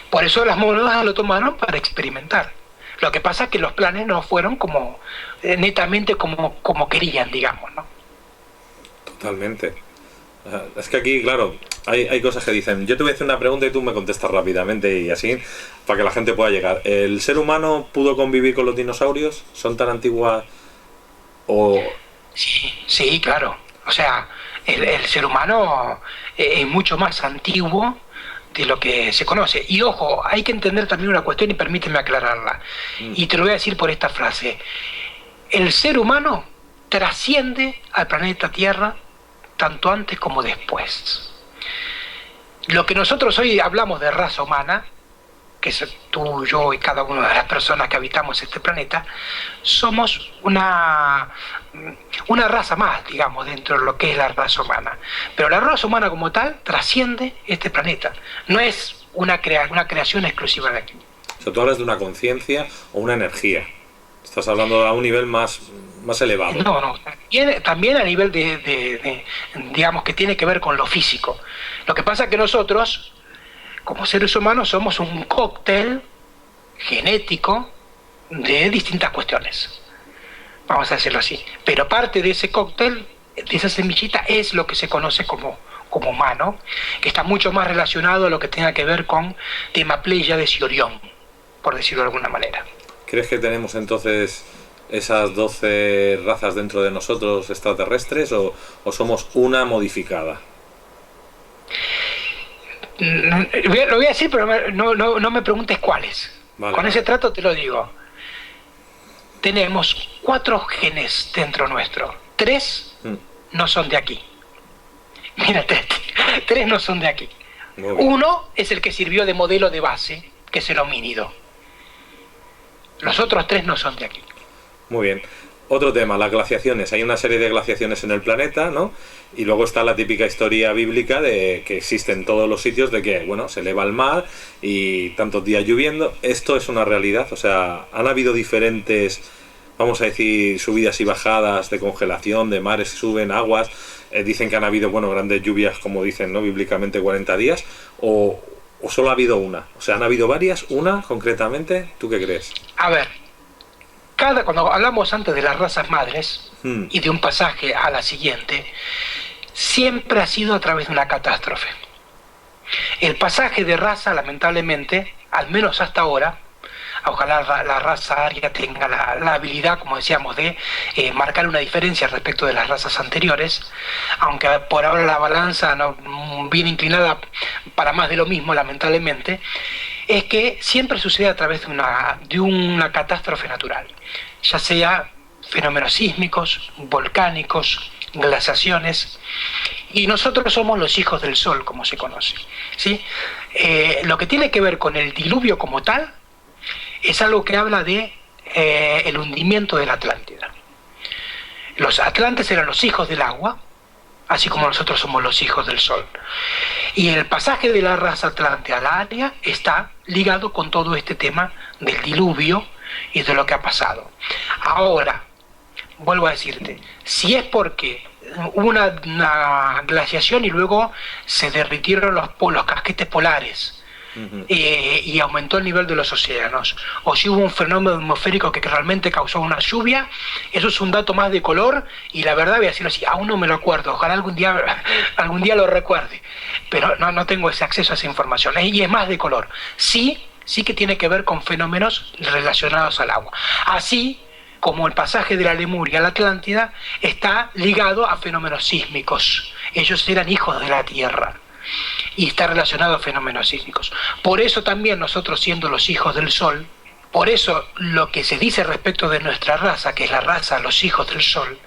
Por eso las monedas lo tomaron para experimentar. Lo que pasa es que los planes no fueron como netamente como querían, digamos, ¿no? Totalmente. Es que aquí, claro, hay cosas que dicen, yo te voy a hacer una pregunta y tú me contestas rápidamente y así, para que la gente pueda llegar. ¿El ser humano pudo convivir con los dinosaurios? ¿Son tan antiguas o...? Sí, claro. O sea, el ser humano es mucho más antiguo de lo que se conoce. Y ojo, hay que entender también una cuestión, y permíteme aclararla. Y te lo voy a decir por esta frase. El ser humano trasciende al planeta Tierra tanto antes como después. Lo que nosotros hoy hablamos de raza humana que es tú, yo y cada una de las personas que habitamos este planeta, somos una raza más, digamos, dentro de lo que es la raza humana. Pero la raza humana como tal trasciende este planeta. No es una creación exclusiva de aquí. O sea, tú hablas de una conciencia o una energía. Estás hablando a un nivel más elevado. No, también a nivel digamos, que tiene que ver con lo físico. Lo que pasa es que nosotros, como seres humanos, somos un cóctel genético de distintas cuestiones. Vamos a decirlo así. Pero parte de ese cóctel, de esa semillita, es lo que se conoce como humano, que está mucho más relacionado a lo que tenga que ver con tema Pléyades y Orión, por decirlo de alguna manera. ¿Crees que tenemos entonces esas 12 razas dentro de nosotros extraterrestres o somos una modificada? Lo voy a decir, pero no me preguntes cuáles. Vale, Con ese trato te lo digo. Tenemos 4 genes dentro nuestro. 3 no son de aquí. Mira, 3 no son de aquí. Uno es el que sirvió de modelo de base, que es el homínido. Los otros 3 no son de aquí. Muy bien. Otro tema, las glaciaciones. Hay una serie de glaciaciones en el planeta, ¿no? Y luego está la típica historia bíblica de que existe en todos los sitios de que, bueno, se eleva el mar y tantos días lloviendo. Esto es una realidad. O sea, han habido diferentes, vamos a decir, subidas y bajadas de congelación, de mares que suben, aguas. Dicen que han habido, bueno, grandes lluvias, como dicen, ¿no? Bíblicamente 40 días. O solo ha habido una. O sea, ¿han habido varias? ¿Una concretamente? ¿Tú qué crees? A ver, cuando hablamos antes de las razas madres y de un pasaje a la siguiente, siempre ha sido a través de una catástrofe. El pasaje de raza, lamentablemente, al menos hasta ahora, ojalá la raza aria tenga la habilidad, como decíamos, de marcar una diferencia respecto de las razas anteriores, aunque por ahora la balanza no viene inclinada para más de lo mismo, lamentablemente, es que siempre sucede a través de una catástrofe natural, ya sea fenómenos sísmicos, volcánicos, glaciaciones, y nosotros somos los hijos del sol, como se conoce, ¿sí? Lo que tiene que ver con el diluvio como tal es algo que habla de el hundimiento de la Atlántida. Los atlantes eran los hijos del agua, así como nosotros somos los hijos del sol. Y el pasaje de la raza atlante al área está ligado con todo este tema del diluvio y de lo que ha pasado. Ahora, vuelvo a decirte, si es porque hubo una glaciación y luego se derritieron los casquetes polares, y aumentó el nivel de los océanos, o si hubo un fenómeno atmosférico que realmente causó una lluvia, eso es un dato más de color, y la verdad voy a decirlo así, aún no me lo acuerdo, ojalá algún día lo recuerde, pero no tengo ese acceso a esa información, y es más de color. Sí que tiene que ver con fenómenos relacionados al agua, así como el pasaje de la Lemuria a la Atlántida está ligado a fenómenos sísmicos. Ellos eran hijos de la Tierra y está relacionado a fenómenos sísmicos. Por eso también nosotros, siendo los hijos del Sol, por eso lo que se dice respecto de nuestra raza, que es la raza los hijos del Sol,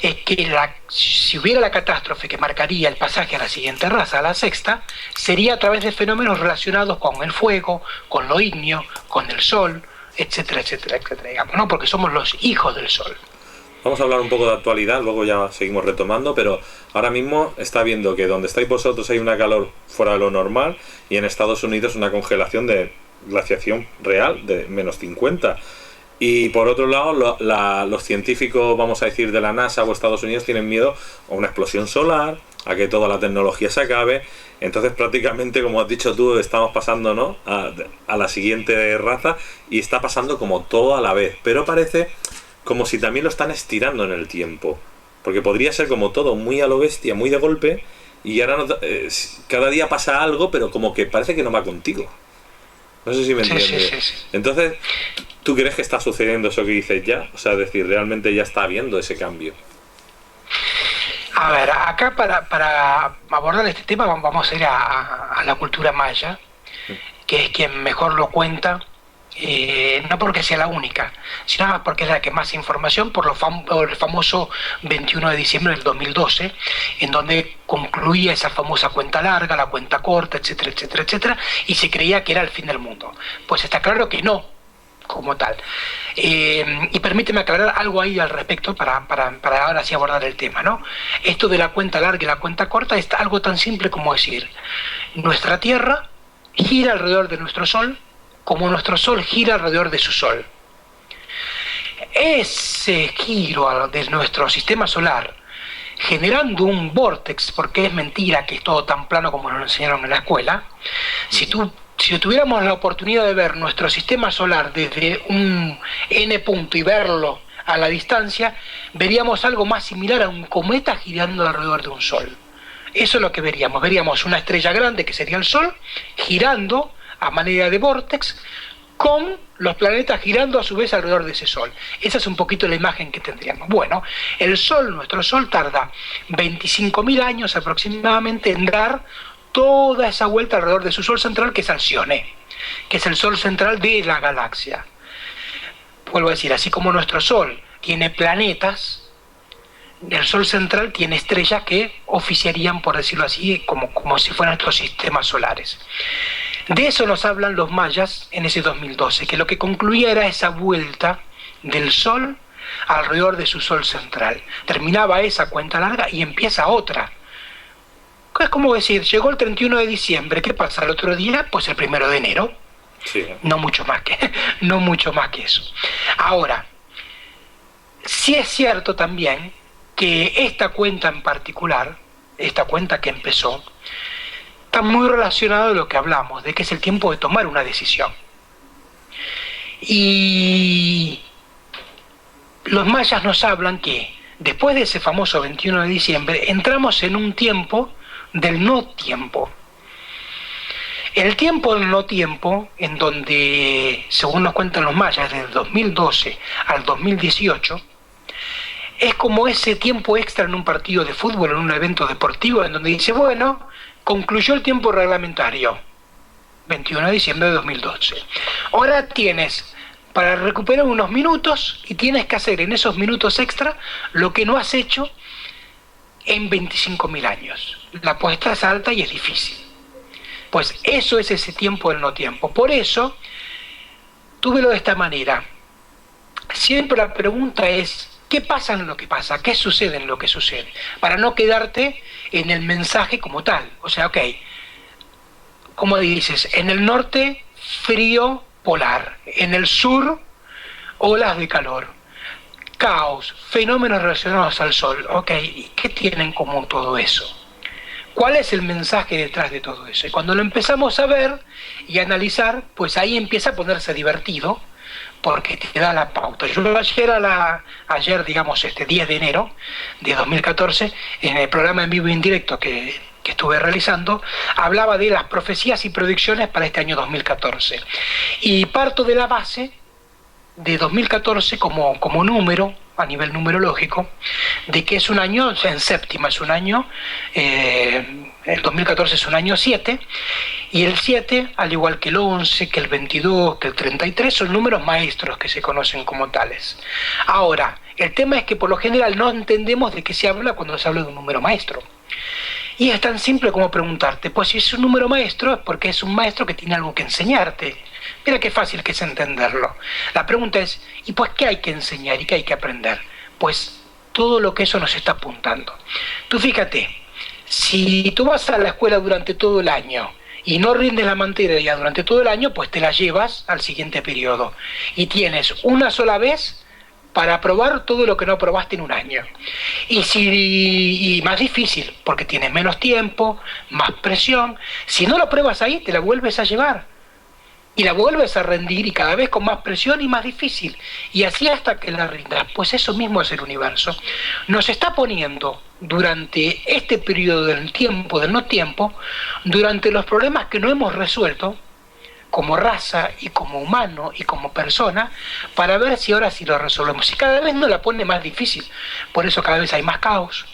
es que si hubiera la catástrofe que marcaría el pasaje a la siguiente raza, a la sexta, sería a través de fenómenos relacionados con el fuego, con lo ígneo, con el Sol, etcétera, etcétera, etcétera, digamos, ¿no? Porque somos los hijos del Sol. Vamos a hablar un poco de actualidad, luego ya seguimos retomando, pero ahora mismo está viendo que donde estáis vosotros hay una calor fuera de lo normal y en Estados Unidos una congelación de glaciación real de -50. Y por otro lado, los científicos, vamos a decir, de la NASA o Estados Unidos tienen miedo a una explosión solar, a que toda la tecnología se acabe. Entonces prácticamente, como has dicho tú, estamos pasando, ¿no?, a la siguiente raza y está pasando como todo a la vez. Pero parece como si también lo están estirando en el tiempo, porque podría ser como todo muy a lo bestia, muy de golpe, y ahora cada día pasa algo, pero como que parece que no va contigo. No sé si me entiendes. Sí. Entonces, ¿tú crees que está sucediendo eso que dices ya? O sea, es decir, realmente ya está habiendo ese cambio. A ver, acá para abordar este tema vamos a ir a la cultura maya, que es quien mejor lo cuenta no porque sea la única, sino porque es la que más información por el famoso 21 de diciembre del 2012, en donde concluía esa famosa cuenta larga, la cuenta corta, etcétera, etcétera, etcétera, y se creía que era el fin del mundo. Pues está claro que no, como tal. Y permíteme aclarar algo ahí al respecto para ahora sí abordar el tema, ¿no? Esto de la cuenta larga y la cuenta corta es algo tan simple como decir, nuestra Tierra gira alrededor de nuestro Sol como nuestro Sol gira alrededor de su Sol. Ese giro de nuestro sistema solar, generando un vórtex, porque es mentira que es todo tan plano como nos enseñaron en la escuela, si tuviéramos la oportunidad de ver nuestro sistema solar desde un n punto y verlo a la distancia, veríamos algo más similar a un cometa girando alrededor de un Sol. Eso es lo que veríamos. Veríamos una estrella grande, que sería el Sol, girando a manera de vórtex, con los planetas girando a su vez alrededor de ese Sol. Esa es un poquito la imagen que tendríamos. Bueno, el Sol, nuestro Sol, tarda 25.000 años aproximadamente en dar toda esa vuelta alrededor de su Sol central, que es Alcione, que es el Sol central de la galaxia. Vuelvo a decir, así como nuestro Sol tiene planetas, el Sol central tiene estrellas que oficiarían, por decirlo así, como si fueran nuestros sistemas solares. De eso nos hablan los mayas en ese 2012, que lo que concluía era esa vuelta del Sol alrededor de su Sol central. Terminaba esa cuenta larga y empieza otra. Es como decir, llegó el 31 de diciembre, ¿qué pasa el otro día? Pues el 1 de enero. Sí. No mucho más que eso. Ahora, sí es cierto también que esta cuenta en particular, esta cuenta que empezó, está muy relacionado a lo que hablamos, de que es el tiempo de tomar una decisión. Y los mayas nos hablan que después de ese famoso 21 de diciembre entramos en un tiempo del no tiempo. El tiempo del no tiempo, en donde, según nos cuentan los mayas, desde el 2012 al 2018, es como ese tiempo extra en un partido de fútbol, en un evento deportivo, en donde dice, bueno, concluyó el tiempo reglamentario, 21 de diciembre de 2012. Ahora tienes para recuperar unos minutos y tienes que hacer en esos minutos extra lo que no has hecho en 25.000 años. La apuesta es alta y es difícil. Pues eso es ese tiempo del no tiempo. Por eso, tú velo de esta manera. Siempre la pregunta es, ¿qué pasa en lo que pasa? ¿Qué sucede en lo que sucede? Para no quedarte en el mensaje como tal. O sea, ok, como dices, en el norte, frío polar. En el sur, olas de calor. Caos, fenómenos relacionados al sol. Ok, ¿y qué tiene en común todo eso? ¿Cuál es el mensaje detrás de todo eso? Y cuando lo empezamos a ver y a analizar, pues ahí empieza a ponerse divertido, porque te da la pauta. Yo ayer, digamos, 10 de enero de 2014, en el programa en vivo e indirecto que estuve realizando, hablaba de las profecías y predicciones para este año 2014. Y parto de la base de 2014 como número, a nivel numerológico, de que es un año, o sea, en séptima es un año, el 2014 es un año 7, y el 7, al igual que el 11, que el 22, que el 33, son números maestros que se conocen como tales. Ahora, el tema es que por lo general no entendemos de qué se habla cuando se habla de un número maestro. Y es tan simple como preguntarte, pues si es un número maestro es porque es un maestro que tiene algo que enseñarte. Mira qué fácil que es entenderlo. La pregunta es, ¿y pues qué hay que enseñar y qué hay que aprender? Pues todo lo que eso nos está apuntando. Tú fíjate, si tú vas a la escuela durante todo el año y no rindes la materia durante todo el año, pues te la llevas al siguiente periodo. Y tienes una sola vez para probar todo lo que no probaste en un año. Y más difícil, porque tienes menos tiempo, más presión. Si no lo pruebas ahí, te la vuelves a llevar. Y la vuelves a rendir y cada vez con más presión y más difícil. Y así hasta que la rindas. Pues eso mismo es el universo. Nos está poniendo durante este periodo del tiempo, del no tiempo, durante los problemas que no hemos resuelto, como raza y como humano y como persona, para ver si ahora sí lo resolvemos. Y cada vez nos la pone más difícil. Por eso cada vez hay más caos,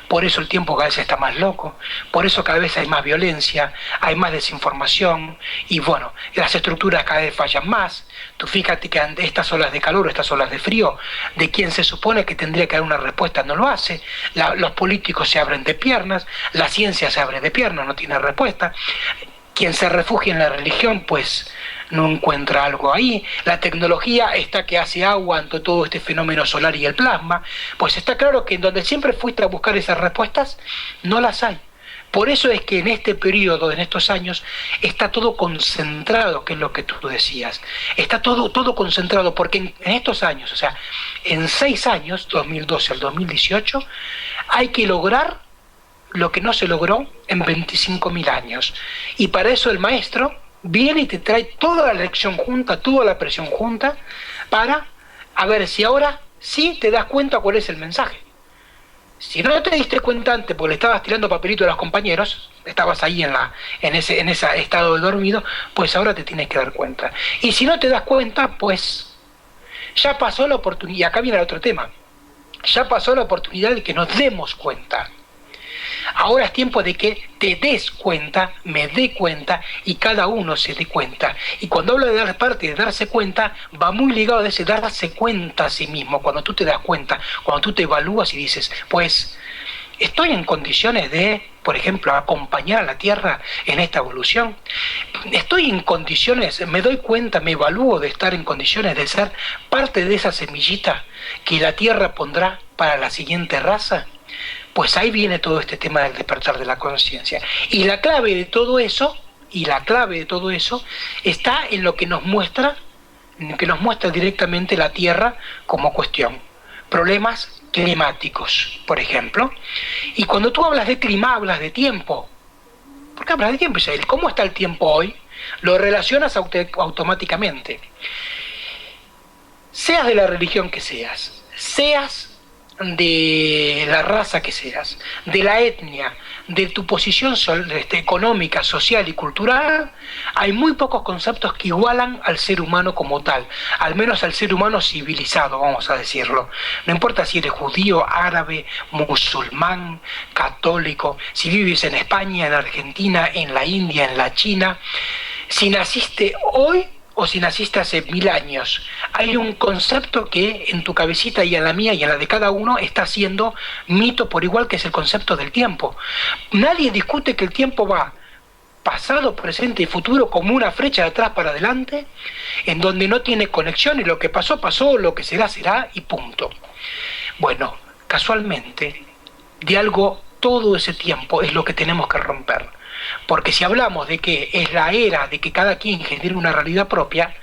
por eso el tiempo cada vez está más loco, por eso cada vez hay más violencia, hay más desinformación y bueno, las estructuras cada vez fallan más. Tú fíjate que ante estas olas de calor, estas olas de frío, de quien se supone que tendría que dar una respuesta no lo hace, los políticos se abren de piernas, la ciencia se abre de piernas, no tiene respuesta. Quien se refugia en la religión, pues no encuentra algo ahí. La tecnología está que hace agua ante todo este fenómeno solar y el plasma. Pues está claro que en donde siempre fuiste a buscar esas respuestas, no las hay. Por eso es que en este periodo, en estos años, está todo concentrado, que es lo que tú decías. Está todo concentrado, porque en estos años, o sea, en 6 años, 2012 al 2018, hay que lograr lo que no se logró en 25.000 años. Y para eso el maestro viene y te trae toda la lección junta, toda la presión junta, para a ver si ahora sí te das cuenta cuál es el mensaje. Si no te diste cuenta antes porque le estabas tirando papelito a los compañeros, estabas ahí en ese estado de dormido, pues ahora te tienes que dar cuenta. Y si no te das cuenta, pues ya pasó la oportunidad. Y acá viene el otro tema. Ya pasó la oportunidad de que nos demos cuenta. Ahora es tiempo de que te des cuenta, me dé cuenta y cada uno se dé cuenta. Y cuando hablo de dar parte, de darse cuenta, va muy ligado a ese darse cuenta a sí mismo. Cuando tú te das cuenta, cuando tú te evalúas y dices, pues, ¿estoy en condiciones de, por ejemplo, acompañar a la Tierra en esta evolución? ¿Estoy en condiciones, me doy cuenta, me evalúo de estar en condiciones de ser parte de esa semillita que la Tierra pondrá para la siguiente raza? Pues ahí viene todo este tema del despertar de la conciencia. Y la clave de todo eso, está en lo que nos muestra directamente la Tierra como cuestión. Problemas climáticos, por ejemplo. Y cuando tú hablas de clima, hablas de tiempo. ¿Por qué hablas de tiempo, Isael? ¿Cómo está el tiempo hoy? Lo relacionas automáticamente. Seas de la religión que seas de la raza que seas, de la etnia, de tu posición económica, social y cultural, hay muy pocos conceptos que igualan al ser humano como tal, al menos al ser humano civilizado, vamos a decirlo. No importa si eres judío, árabe, musulmán, católico, si vives en España, en Argentina, en la India, en la China, si naciste hoy o si naciste hace 1000 años. Hay un concepto que en tu cabecita y en la mía y en la de cada uno está siendo mito por igual, que es el concepto del tiempo. Nadie discute que el tiempo va pasado, presente y futuro como una flecha de atrás para adelante, en donde no tiene conexión y lo que pasó, pasó, lo que será, será y punto. Bueno, casualmente, de algo todo ese tiempo es lo que tenemos que romper. Porque si hablamos de que es la era de que cada quien genere una realidad propia,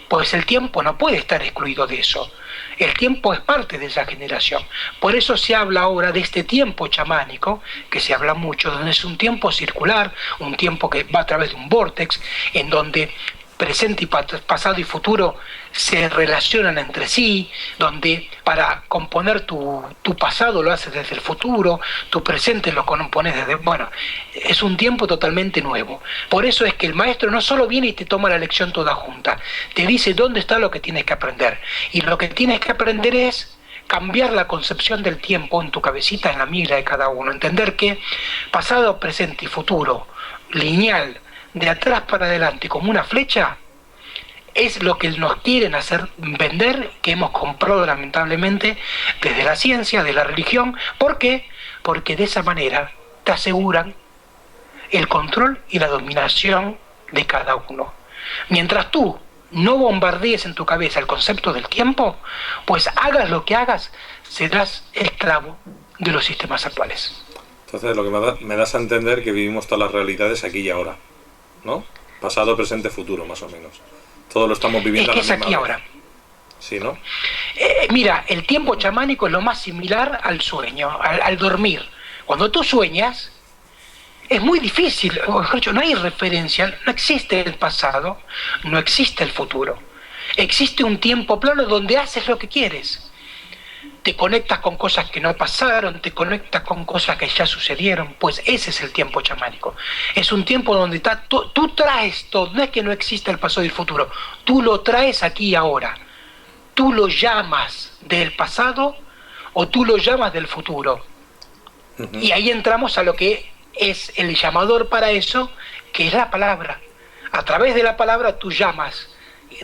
pues el tiempo no puede estar excluido de eso. El tiempo es parte de esa generación. Por eso se habla ahora de este tiempo chamánico, que se habla mucho, donde es un tiempo circular, un tiempo que va a través de un vórtex, en donde presente y pasado y futuro se relacionan entre sí, donde para componer tu pasado lo haces desde el futuro, tu presente lo compones desde... Bueno, es un tiempo totalmente nuevo. Por eso es que el maestro no solo viene y te toma la lección toda junta, te dice dónde está lo que tienes que aprender. Y lo que tienes que aprender es cambiar la concepción del tiempo en tu cabecita, en la mira de cada uno. Entender que pasado, presente y futuro, lineal, de atrás para adelante como una flecha, es lo que nos quieren hacer vender, que hemos comprado lamentablemente desde la ciencia, de la religión. ¿Por qué? Porque de esa manera te aseguran el control y la dominación de cada uno. Mientras tú no bombardees en tu cabeza el concepto del tiempo, pues hagas lo que hagas, serás esclavo de los sistemas actuales. Entonces lo que me das a entender que vivimos todas las realidades aquí y ahora, ¿no? Pasado, presente, futuro, más o menos. Todo lo estamos viviendo. Es que es aquí ahora. Sí, ¿no? Mira, el tiempo chamánico es lo más similar al sueño, al dormir. Cuando tú sueñas, es muy difícil, o mejor dicho, no hay referencia, no existe el pasado, no existe el futuro. Existe un tiempo plano donde haces lo que quieres. Te conectas con cosas que no pasaron, te conectas con cosas que ya sucedieron, pues ese es el tiempo chamánico. Es un tiempo donde tú traes todo, no es que no exista el pasado y el futuro, tú lo traes aquí y ahora. Tú lo llamas del pasado o tú lo llamas del futuro. Y ahí entramos a lo que es el llamador para eso, que es la palabra. A través de la palabra tú llamas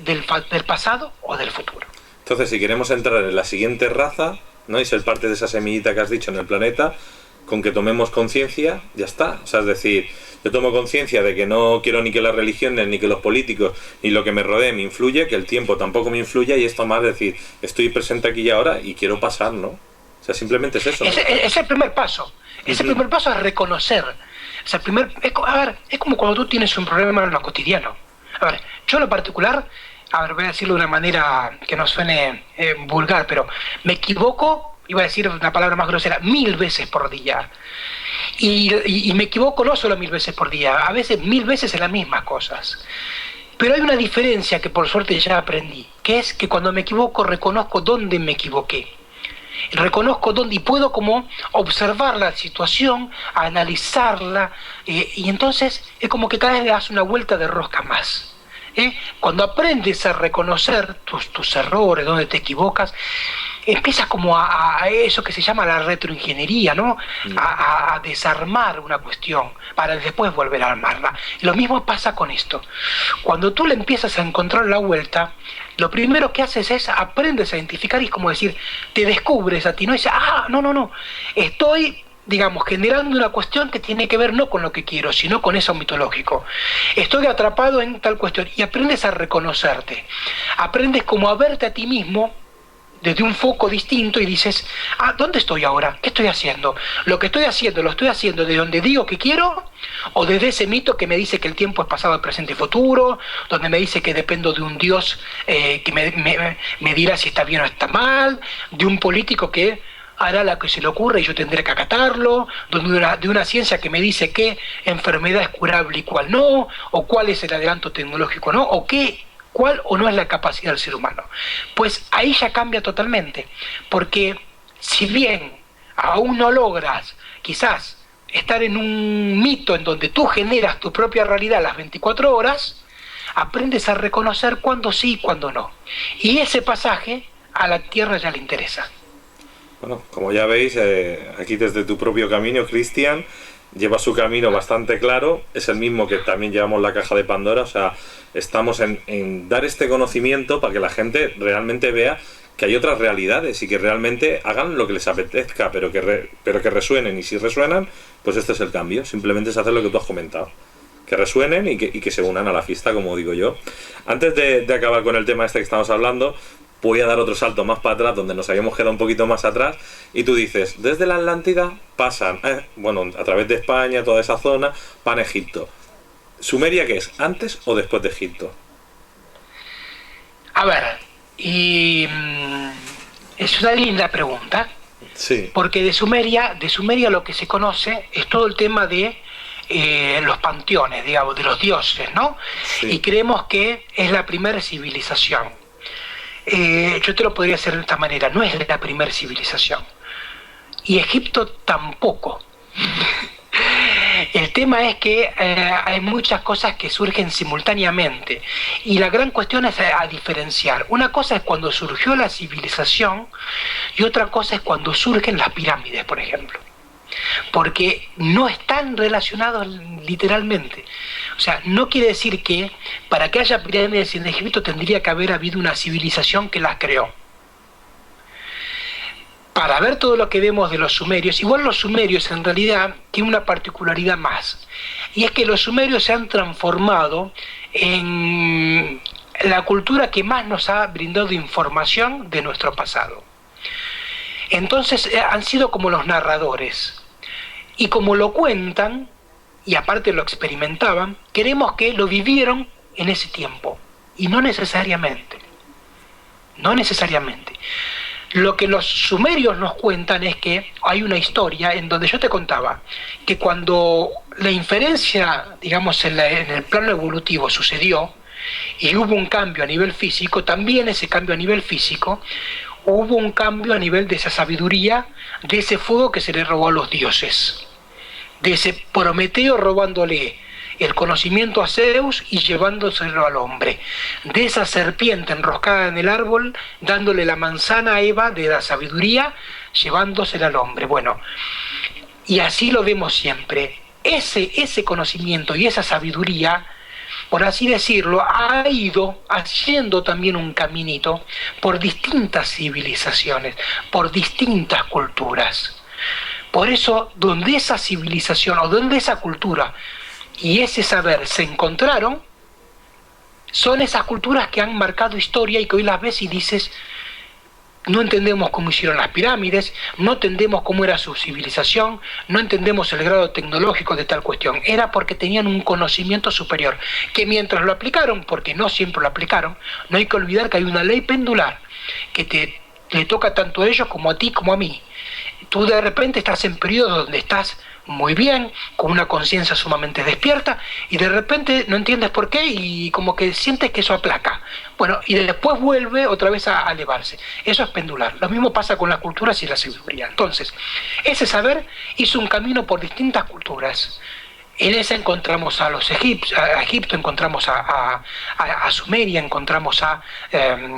del pasado o del futuro. Entonces, si queremos entrar en la siguiente raza, ¿no?, y ser parte de esa semillita que has dicho en el planeta, con que tomemos conciencia, ya está. O sea, es decir, yo tomo conciencia de que no quiero ni que las religiones, ni que los políticos, ni lo que me rodee me influye, que el tiempo tampoco me influya, y esto más decir, estoy presente aquí y ahora y quiero pasar, ¿no? O sea, simplemente es eso, ¿no? Es el primer paso. Ese primer paso es reconocer. O sea, es como cuando tú tienes un problema en lo cotidiano. A ver, yo en lo particular, voy a decirlo de una manera que no suene vulgar, pero me equivoco, iba a decir una palabra más grosera, 1000 veces por día. Y me equivoco no solo 1000 veces por día, a veces 1000 veces en las mismas cosas. Pero hay una diferencia que por suerte ya aprendí, que es que cuando me equivoco reconozco dónde me equivoqué. Reconozco dónde y puedo como observar la situación, analizarla, y entonces es como que cada vez le das una vuelta de rosca más. Cuando aprendes a reconocer tus errores, dónde te equivocas, empiezas como a eso que se llama la retroingeniería, ¿no? A desarmar una cuestión para después volver a armarla. Lo mismo pasa con esto. Cuando tú le empiezas a encontrar la vuelta, lo primero que haces es aprendes a identificar, y es como decir, te descubres a ti, ¿no? Y dices, no, estoy, digamos, generando una cuestión que tiene que ver no con lo que quiero, sino con eso mitológico. Estoy atrapado en tal cuestión, y aprendes a reconocerte. Aprendes como a verte a ti mismo desde un foco distinto y dices, ¿dónde estoy ahora? ¿Qué estoy haciendo? ¿Lo que estoy haciendo, lo estoy haciendo de donde digo que quiero? ¿O desde ese mito que me dice que el tiempo es pasado, presente y futuro? Donde me dice que dependo de un Dios que me dirá si está bien o está mal, de un político que hará lo que se le ocurre y yo tendré que acatarlo, de una ciencia que me dice qué enfermedad es curable y cuál no, o cuál es el adelanto tecnológico no, o cuál o no es la capacidad del ser humano. Pues ahí ya cambia totalmente, porque si bien aún no logras quizás estar en un mito en donde tú generas tu propia realidad las 24 horas, aprendes a reconocer cuándo sí y cuándo no. Y ese pasaje a la Tierra ya le interesa. Bueno, como ya veis, aquí desde tu propio camino, Cristian, lleva su camino bastante claro, es el mismo que también llevamos la caja de Pandora, o sea, estamos en dar este conocimiento para que la gente realmente vea que hay otras realidades y que realmente hagan lo que les apetezca, pero que resuenen, y si resuenan, pues este es el cambio, simplemente es hacer lo que tú has comentado, que resuenen y que se unan a la fiesta, como digo yo. Antes de acabar con el tema este que estamos hablando, voy a dar otro salto más para atrás, donde nos habíamos quedado un poquito más atrás, y tú dices, desde la Atlántida pasan, a través de España, toda esa zona, van a Egipto. ¿Sumeria qué es? ¿Antes o después de Egipto? A ver, es una linda pregunta, sí, porque de Sumeria lo que se conoce es todo el tema de los panteones, digamos, de los dioses, ¿no? Sí. Y creemos que es la primera civilización. Yo te lo podría hacer de esta manera, no es la primera civilización. Y Egipto tampoco. El tema es que hay muchas cosas que surgen simultáneamente, y la gran cuestión es a diferenciar. Una cosa es cuando surgió la civilización y otra cosa es cuando surgen las pirámides, por ejemplo. Porque no están relacionados literalmente. O sea, no quiere decir que para que haya pirámides en Egipto tendría que haber habido una civilización que las creó. Para ver todo lo que vemos de los sumerios, igual los sumerios en realidad tienen una particularidad más, y es que los sumerios se han transformado en la cultura que más nos ha brindado información de nuestro pasado. Entonces han sido como los narradores, y como lo cuentan, y aparte lo experimentaban, queremos que lo vivieron en ese tiempo, y no necesariamente. No necesariamente. Lo que los sumerios nos cuentan es que hay una historia en donde yo te contaba que cuando la inferencia, digamos, en el plano evolutivo sucedió y hubo un cambio a nivel físico, también ese cambio a nivel físico, hubo un cambio a nivel de esa sabiduría, de ese fuego que se le robó a los dioses, de ese Prometeo robándole el conocimiento a Zeus y llevándoselo al hombre, de esa serpiente enroscada en el árbol, dándole la manzana a Eva de la sabiduría, llevándosela al hombre. Bueno, Y así lo vemos siempre. Ese conocimiento y esa sabiduría, por así decirlo, ha ido haciendo también un caminito por distintas civilizaciones, por distintas culturas. Por eso, donde esa civilización o donde esa cultura y ese saber se encontraron, son esas culturas que han marcado historia y que hoy las ves y dices, no entendemos cómo hicieron las pirámides, no entendemos cómo era su civilización, no entendemos el grado tecnológico de tal cuestión. Era porque tenían un conocimiento superior, que mientras lo aplicaron, porque no siempre lo aplicaron, no hay que olvidar que hay una ley pendular que le toca tanto a ellos como a ti como a mí. Tú de repente estás en periodos donde estás muy bien, con una conciencia sumamente despierta, y de repente no entiendes por qué y como que sientes que eso aplaca. Bueno, y después vuelve otra vez a elevarse. Eso es pendular. Lo mismo pasa con las culturas y la sabiduría. Entonces, ese saber hizo un camino por distintas culturas. En ese encontramos a los a Egipto, encontramos a Sumeria, encontramos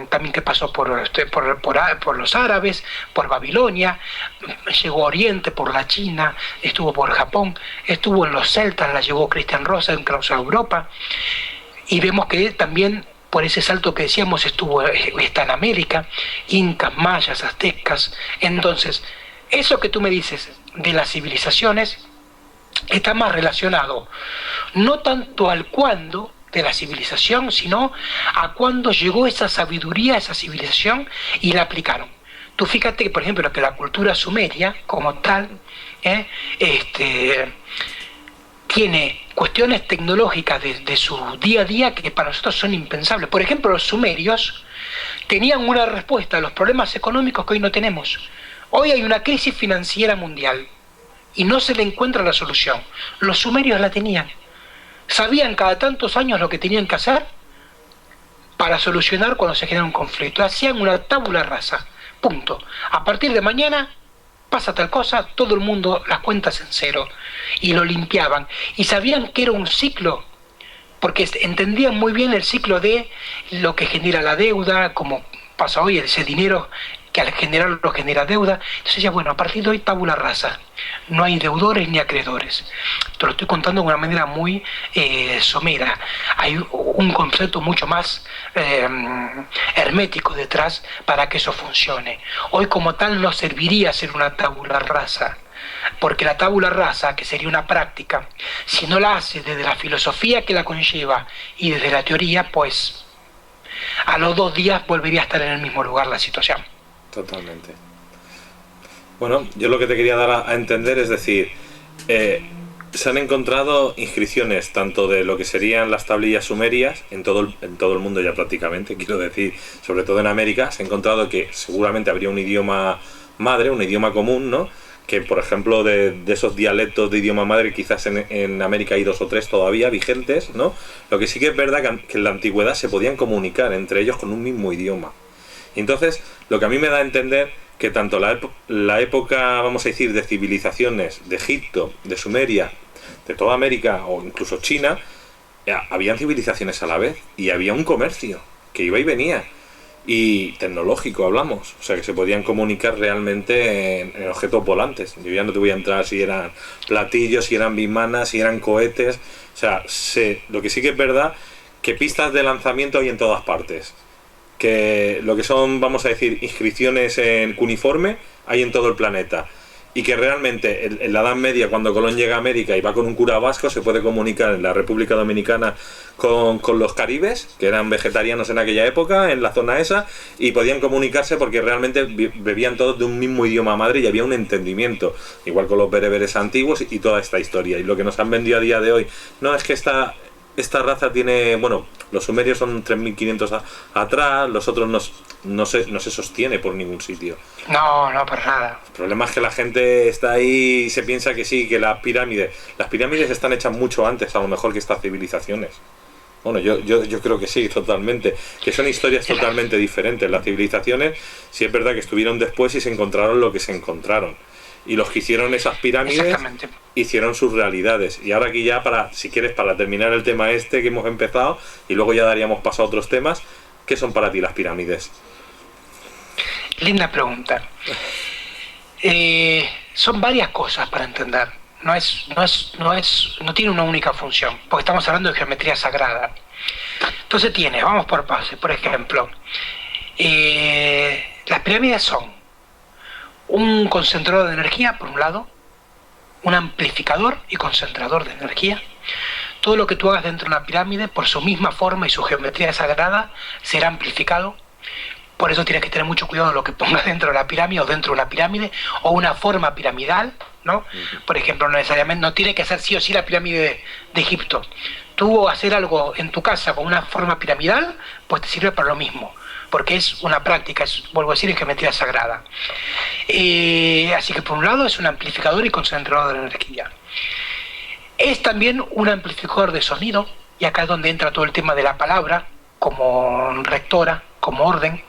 también que pasó por los árabes, por Babilonia, llegó a Oriente por la China, estuvo por Japón, estuvo en los celtas, la llevó Cristian Rosa, a Europa, y vemos que también por ese salto que decíamos está en América, incas, mayas, aztecas. Entonces, eso que tú me dices de las civilizaciones está más relacionado no tanto al cuándo de la civilización, sino a cuándo llegó esa sabiduría, esa civilización y la aplicaron. Tú fíjate que, por ejemplo, que la cultura sumeria como tal tiene cuestiones tecnológicas de su día a día que para nosotros son impensables. Por ejemplo, los sumerios tenían una respuesta a los problemas económicos que hoy no tenemos. Hoy hay una crisis financiera mundial y no se le encuentra la solución. Los sumerios la tenían. Sabían cada tantos años lo que tenían que hacer para solucionar cuando se genera un conflicto. Hacían una tabula rasa. Punto. A partir de mañana pasa tal cosa, todo el mundo las cuentas en cero. Y lo limpiaban. Y sabían que era un ciclo, porque entendían muy bien el ciclo de lo que genera la deuda, como pasa hoy, ese dinero que al generar lo genera deuda. Entonces ya bueno, a partir de hoy tabula rasa. No hay deudores ni acreedores. Te lo estoy contando de una manera muy somera. Hay un concepto mucho más hermético detrás para que eso funcione. Hoy como tal no serviría ser una tabula rasa, porque la tabula rasa, que sería una práctica, si no la hace desde la filosofía que la conlleva y desde la teoría, pues a los 2 días volvería a estar en el mismo lugar la situación. Totalmente. Bueno, yo lo que te quería dar a entender es decir, se han encontrado inscripciones tanto de lo que serían las tablillas sumerias en todo el mundo ya prácticamente, quiero decir, sobre todo en América, se ha encontrado que seguramente habría un idioma madre, un idioma común, ¿no? Que por ejemplo de esos dialectos de idioma madre quizás en América hay 2 o 3 todavía vigentes, ¿no? Lo que sí que es verdad que en la antigüedad se podían comunicar entre ellos con un mismo idioma. Y entonces, lo que a mí me da a entender que tanto la época, vamos a decir, de civilizaciones de Egipto, de Sumeria, de toda América o incluso China, habían civilizaciones a la vez y había un comercio que iba y venía. Y tecnológico hablamos, o sea que se podían comunicar realmente en objetos volantes. Yo ya no te voy a entrar si eran platillos, si eran bimanas, si eran cohetes. O sea, lo que sí que es verdad, que pistas de lanzamiento hay en todas partes. Que lo que son, vamos a decir, inscripciones en cuneiforme hay en todo el planeta. Y que realmente en la Edad Media, cuando Colón llega a América y va con un cura vasco, se puede comunicar en la República Dominicana con los caribes, que eran vegetarianos en aquella época, en la zona esa, y podían comunicarse porque realmente bebían todos de un mismo idioma madre y había un entendimiento, igual con los bereberes antiguos y toda esta historia. Y lo que nos han vendido a día de hoy, no es que esta raza tiene, bueno, los sumerios son 3500 atrás, los otros no se sostiene por ningún sitio. No, para nada. El problema es que la gente está ahí y se piensa que sí, que las pirámides están hechas mucho antes, a lo mejor, que estas civilizaciones. Bueno, yo creo que sí, totalmente. Que son historias totalmente diferentes. Las civilizaciones, sí es verdad que estuvieron después y se encontraron lo que se encontraron. Y los que hicieron esas pirámides hicieron sus realidades. Y ahora aquí ya, si quieres, para terminar el tema que hemos empezado, y luego ya daríamos paso a otros temas, ¿qué son para ti las pirámides? Linda pregunta. Son varias cosas para entender. No tiene una única función, porque estamos hablando de geometría sagrada. Entonces vamos por pases, por ejemplo, las pirámides son un concentrador de energía, por un lado, un amplificador y concentrador de energía. Todo lo que tú hagas dentro de una pirámide, por su misma forma y su geometría sagrada, será amplificado. Por eso tienes que tener mucho cuidado de lo que pongas dentro de la pirámide o dentro de una pirámide o una forma piramidal, ¿no? Por ejemplo, no necesariamente, no tiene que ser sí o sí la pirámide de Egipto. Tú hacer algo en tu casa con una forma piramidal, pues te sirve para lo mismo, porque es una práctica, vuelvo a decir, en geometría sagrada. Así que por un lado es un amplificador y concentrador de energía. Es también un amplificador de sonido, y acá es donde entra todo el tema de la palabra como rectora, como orden.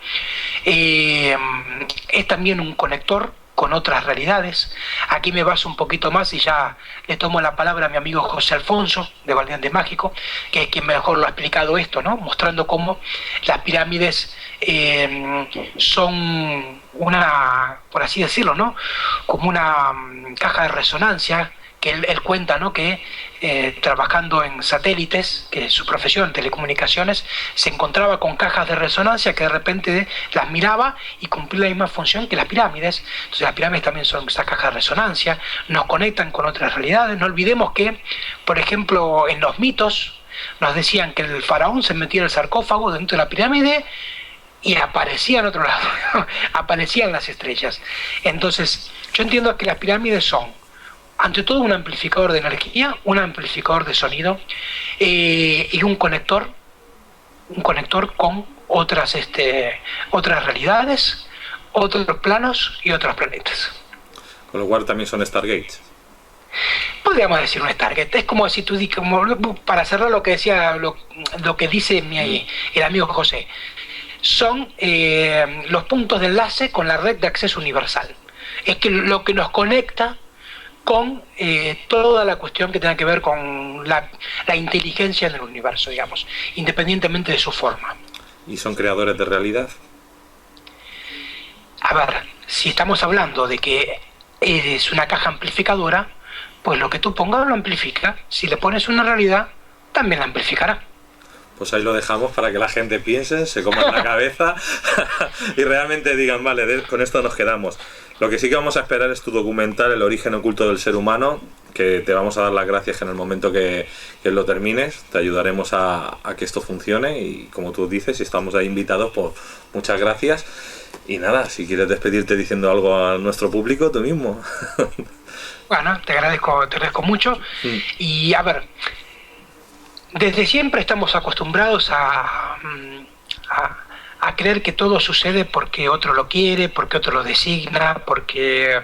Es también un conector con otras realidades. Aquí me baso un poquito más y ya le tomo la palabra a mi amigo José Alfonso, de Baldeante Mágico, que es quien mejor lo ha explicado esto, ¿no? Mostrando cómo las pirámides son una, por así decirlo, ¿no? Como una caja de resonancia, que él cuenta, ¿no? Que trabajando en satélites, que es su profesión, telecomunicaciones, se encontraba con cajas de resonancia que de repente las miraba y cumplían la misma función que las pirámides. Entonces las pirámides también son esas cajas de resonancia, nos conectan con otras realidades. No olvidemos que, por ejemplo, en los mitos nos decían que el faraón se metía en el sarcófago dentro de la pirámide y aparecía en otro lado, aparecían las estrellas. Entonces yo entiendo que las pirámides son, ante todo, un amplificador de energía, un amplificador de sonido y un conector con otras realidades, otros planos y otros planetas. Con lo cual también son Stargates. Podríamos decir un Stargate. Es como si tú dices, para cerrar lo que decía, lo que dice el amigo José, son los puntos de enlace con la red de acceso universal. Es que lo que nos conecta con toda la cuestión que tenga que ver con la inteligencia en el universo, digamos, independientemente de su forma. ¿Y son creadores de realidad? A ver, si estamos hablando de que es una caja amplificadora, pues lo que tú pongas lo amplifica. Si le pones una realidad, también la amplificará. Pues ahí lo dejamos para que la gente piense, se coma la cabeza y realmente digan, vale, con esto nos quedamos. Lo que sí que vamos a esperar es tu documental, El origen oculto del ser humano, que te vamos a dar las gracias en el momento que lo termines. Te ayudaremos a que esto funcione y, como tú dices, si estamos ahí invitados, pues muchas gracias. Y nada, si quieres despedirte diciendo algo a nuestro público, tú mismo. Bueno, te agradezco mucho. Y a ver, desde siempre estamos acostumbrados a creer que todo sucede porque otro lo quiere, porque otro lo designa, porque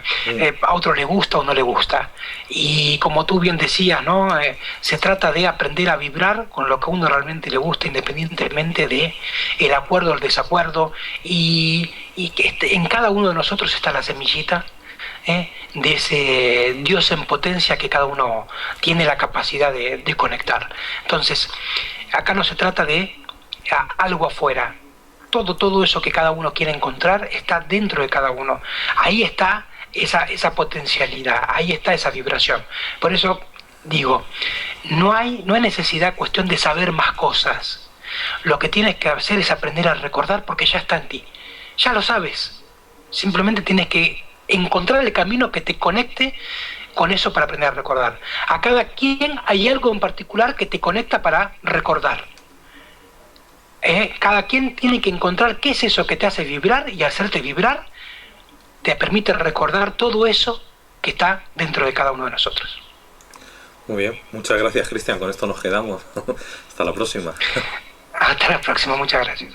a otro le gusta o no le gusta. Y como tú bien decías, ¿no? Se trata de aprender a vibrar con lo que a uno realmente le gusta, independientemente de el acuerdo o el desacuerdo, y que en cada uno de nosotros está la semillita de ese Dios en potencia que cada uno tiene la capacidad de conectar. Entonces, acá no se trata de algo afuera. Todo eso que cada uno quiere encontrar está dentro de cada uno. Ahí está esa potencialidad, ahí está esa vibración. Por eso digo, no hay necesidad, cuestión de saber más cosas. Lo que tienes que hacer es aprender a recordar, porque ya está en ti. Ya lo sabes. Simplemente tienes que encontrar el camino que te conecte con eso para aprender a recordar. A cada quien hay algo en particular que te conecta para recordar. Cada quien tiene que encontrar qué es eso que te hace vibrar, y hacerte vibrar te permite recordar todo eso que está dentro de cada uno de nosotros. Muy bien, muchas gracias, Cristian, con esto nos quedamos. Hasta la próxima. Hasta la próxima, muchas gracias.